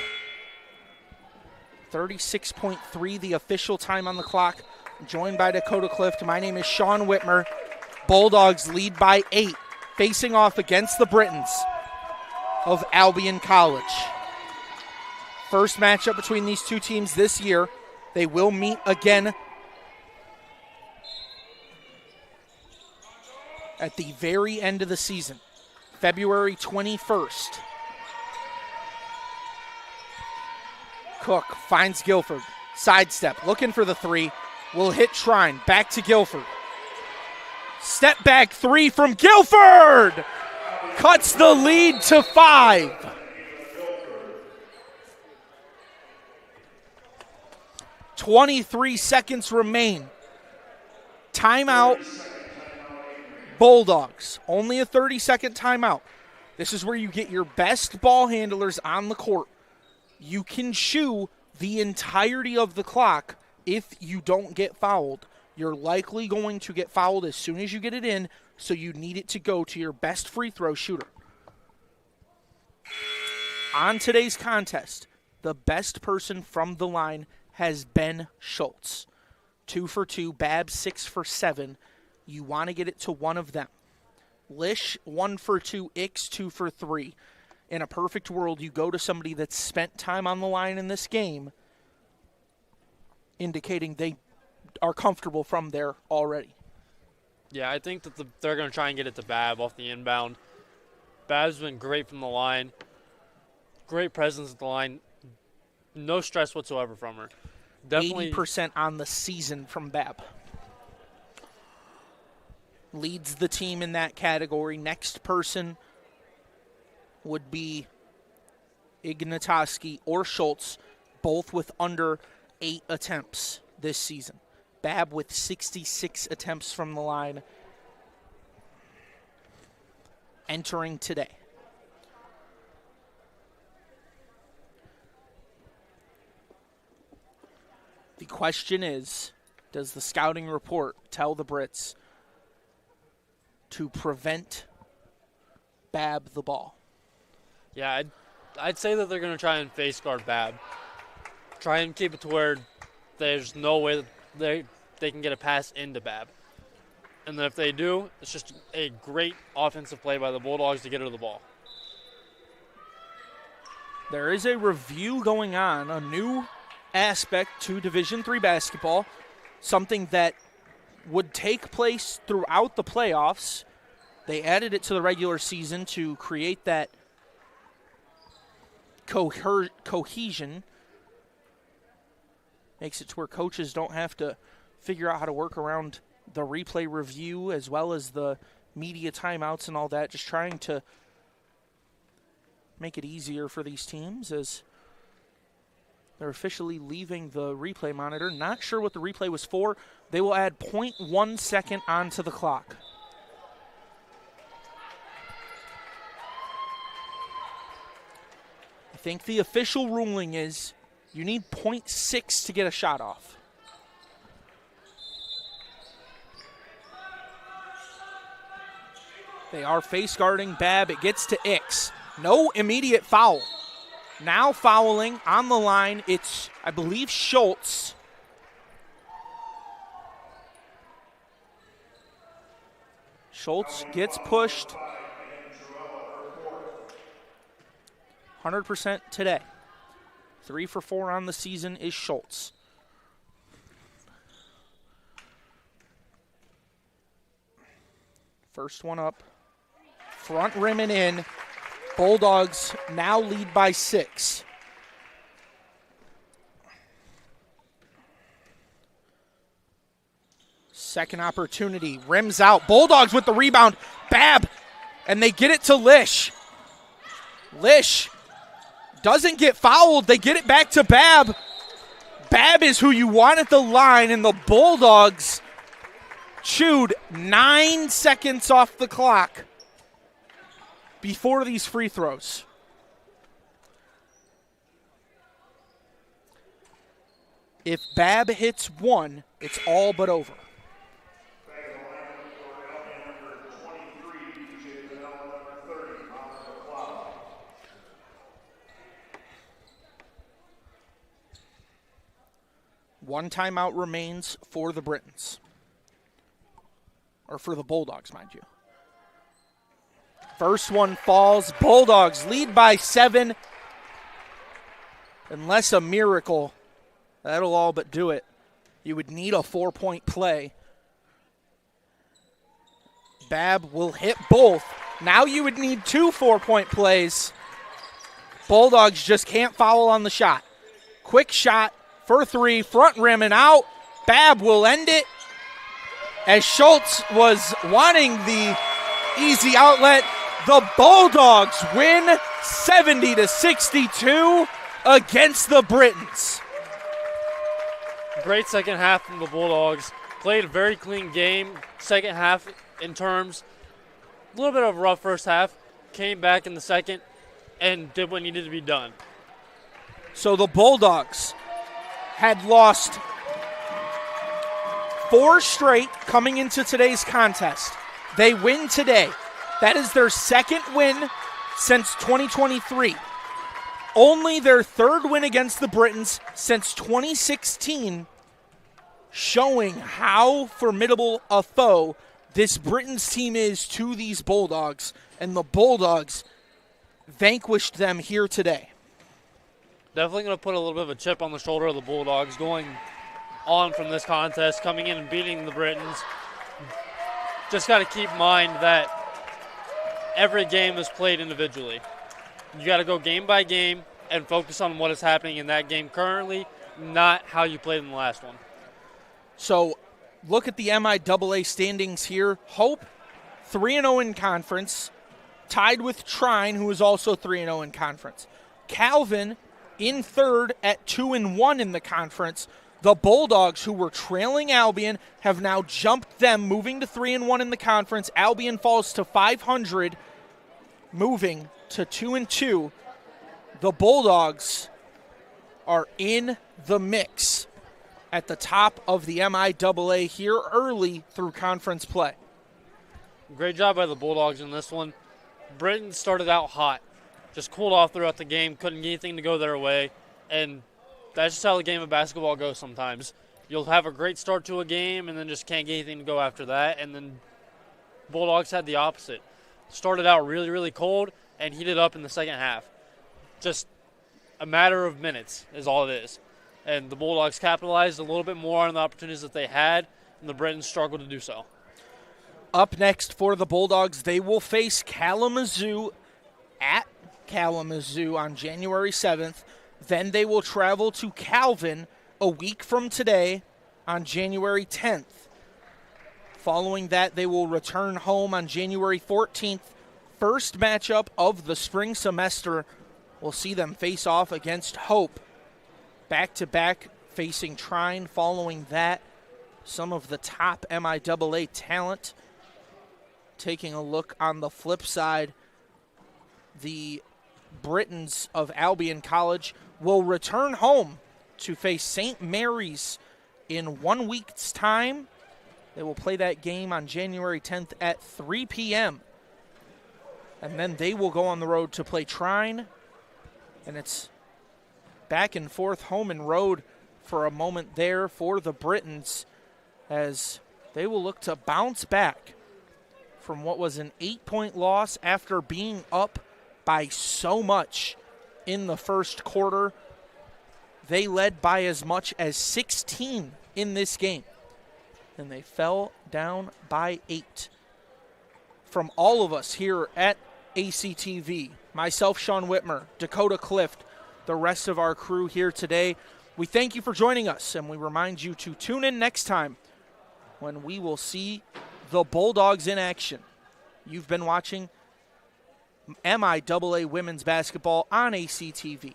36.3 the official time on the clock. Joined by Dakota Clift. My name is Sean Whitmer. Bulldogs lead by 8, facing off against the Britons of Albion College. First matchup between these two teams this year. They will meet again at the very end of the season, February 21st. Cook finds Guilford. Sidestep, looking for the 3. Will hit Trine. Back to Guilford. Step back 3 from Guilford! Cuts the lead to 5. 23 seconds remain. Timeout. Bulldogs. Only a 30-second timeout. This is where you get your best ball handlers on the court. You can chew the entirety of the clock if you don't get fouled. You're likely going to get fouled as soon as you get it in, so you need it to go to your best free throw shooter. On today's contest, the best person from the line has Ben Schultz. 2 for 2, Bab 6 for 7. You want to get it to one of them. Lish, 1 for 2. Ix, 2 for 3. In a perfect world, you go to somebody that's spent time on the line in this game, indicating they are comfortable from there already. Yeah, I think that they're going to try and get it to Bab off the inbound. Bab's been great from the line. Great presence at the line. No stress whatsoever from her. Definitely 80% on the season from Bab. Leads the team in that category. Next person would be Ignatoski or Schultz, both with under 8 attempts this season. Bab with 66 attempts from the line entering today. The question is, does the scouting report tell the Brits to prevent Bab the ball? Yeah, I'd say that they're going to try and face guard Bab. Try and keep it to where there's no way that they can get a pass into Bab. And then if they do, it's just a great offensive play by the Bulldogs to get her the ball. There is a review going on, a new aspect to Division III basketball, something that would take place throughout the playoffs. They added it to the regular season to create that cohesion. Makes it to where coaches don't have to figure out how to work around the replay review as well as the media timeouts and all that, just trying to make it easier for these teams as they're officially leaving the replay monitor. Not sure what the replay was for. They will add 0.1 second onto the clock. I think the official ruling is you need 0.6 to get a shot off. They are face guarding Bab. It gets to Ix. No immediate foul. Now fouling on the line, it's, I believe, Schultz. Schultz gets pushed. 100% today. 3 for 4 on the season is Schultz. First one up. Front rim and in. Bulldogs now lead by 6. Second opportunity. Rims out. Bulldogs with the rebound. Bab. And they get it to Lish. Lish doesn't get fouled. They get it back to Bab. Bab is who you want at the line, and the Bulldogs chewed 9 seconds off the clock before these free throws. If Bab hits one, it's all but over. One timeout remains for the Britons. Or for the Bulldogs, mind you. First one falls. Bulldogs lead by 7. Unless a miracle, that'll all but do it. You would need a 4-point play. Bab will hit both. Now you would need 2 4-point plays. Bulldogs just can't foul on the shot. Quick shot for 3, front rim and out. Bab will end it. As Schultz was wanting the easy outlet, the Bulldogs win 70-62 against the Britons. Great second half from the Bulldogs. Played a very clean game. Second half in terms, a little bit of a rough first half. Came back in the second and did what needed to be done. So the Bulldogs had lost 4 straight coming into today's contest. They win today. That is their second win since 2023. Only their 3rd win against the Britons since 2016, showing how formidable a foe this Britons team is to these Bulldogs, and the Bulldogs vanquished them here today. Definitely going to put a little bit of a chip on the shoulder of the Bulldogs going on from this contest, coming in and beating the Britons. Just got to keep in mind that every game is played individually. You got to go game by game and focus on what is happening in that game currently, not how you played in the last one. So look at the MIAA standings here. Hope, 3-0 in conference, tied with Trine, who is also 3-0 in conference. Calvin in third at 2-1 in the conference. The Bulldogs, who were trailing Albion, have now jumped them, moving to 3-1 in the conference. Albion falls to 500, moving to 2-2. The Bulldogs are in the mix at the top of the MIAA here early through conference play. Great job by the Bulldogs in this one. Britain started out hot, just cooled off throughout the game, couldn't get anything to go their way, and that's just how the game of basketball goes sometimes. You'll have a great start to a game and then just can't get anything to go after that, and then Bulldogs had the opposite. Started out really, really cold and heated up in the second half. Just a matter of minutes is all it is. And the Bulldogs capitalized a little bit more on the opportunities that they had, and the Britons struggled to do so. Up next for the Bulldogs, they will face Kalamazoo at Kalamazoo on January 7th. Then they will travel to Calvin a week from today on January 10th. Following that, they will return home on January 14th. First matchup of the spring semester. We'll see them face off against Hope. Back-to-back facing Trine. Following that, some of the top MIAA talent. Taking a look on the flip side, the Britons of Albion College will return home to face St. Mary's in 1 week's time. They will play that game on January 10th at 3 p.m. And then they will go on the road to play Trine. And it's back and forth, home and road for a moment there for the Britons, as they will look to bounce back from what was an 8-point loss after being up by so much in the first quarter. They led by as much as 16 in this game, and they fell down by 8. From all of us here at ACTV, myself, Sean Whitmer, Dakota Clift, the rest of our crew here today, we thank you for joining us, and we remind you to tune in next time when we will see the Bulldogs in action. You've been watching MIAA Women's Basketball on ACTV.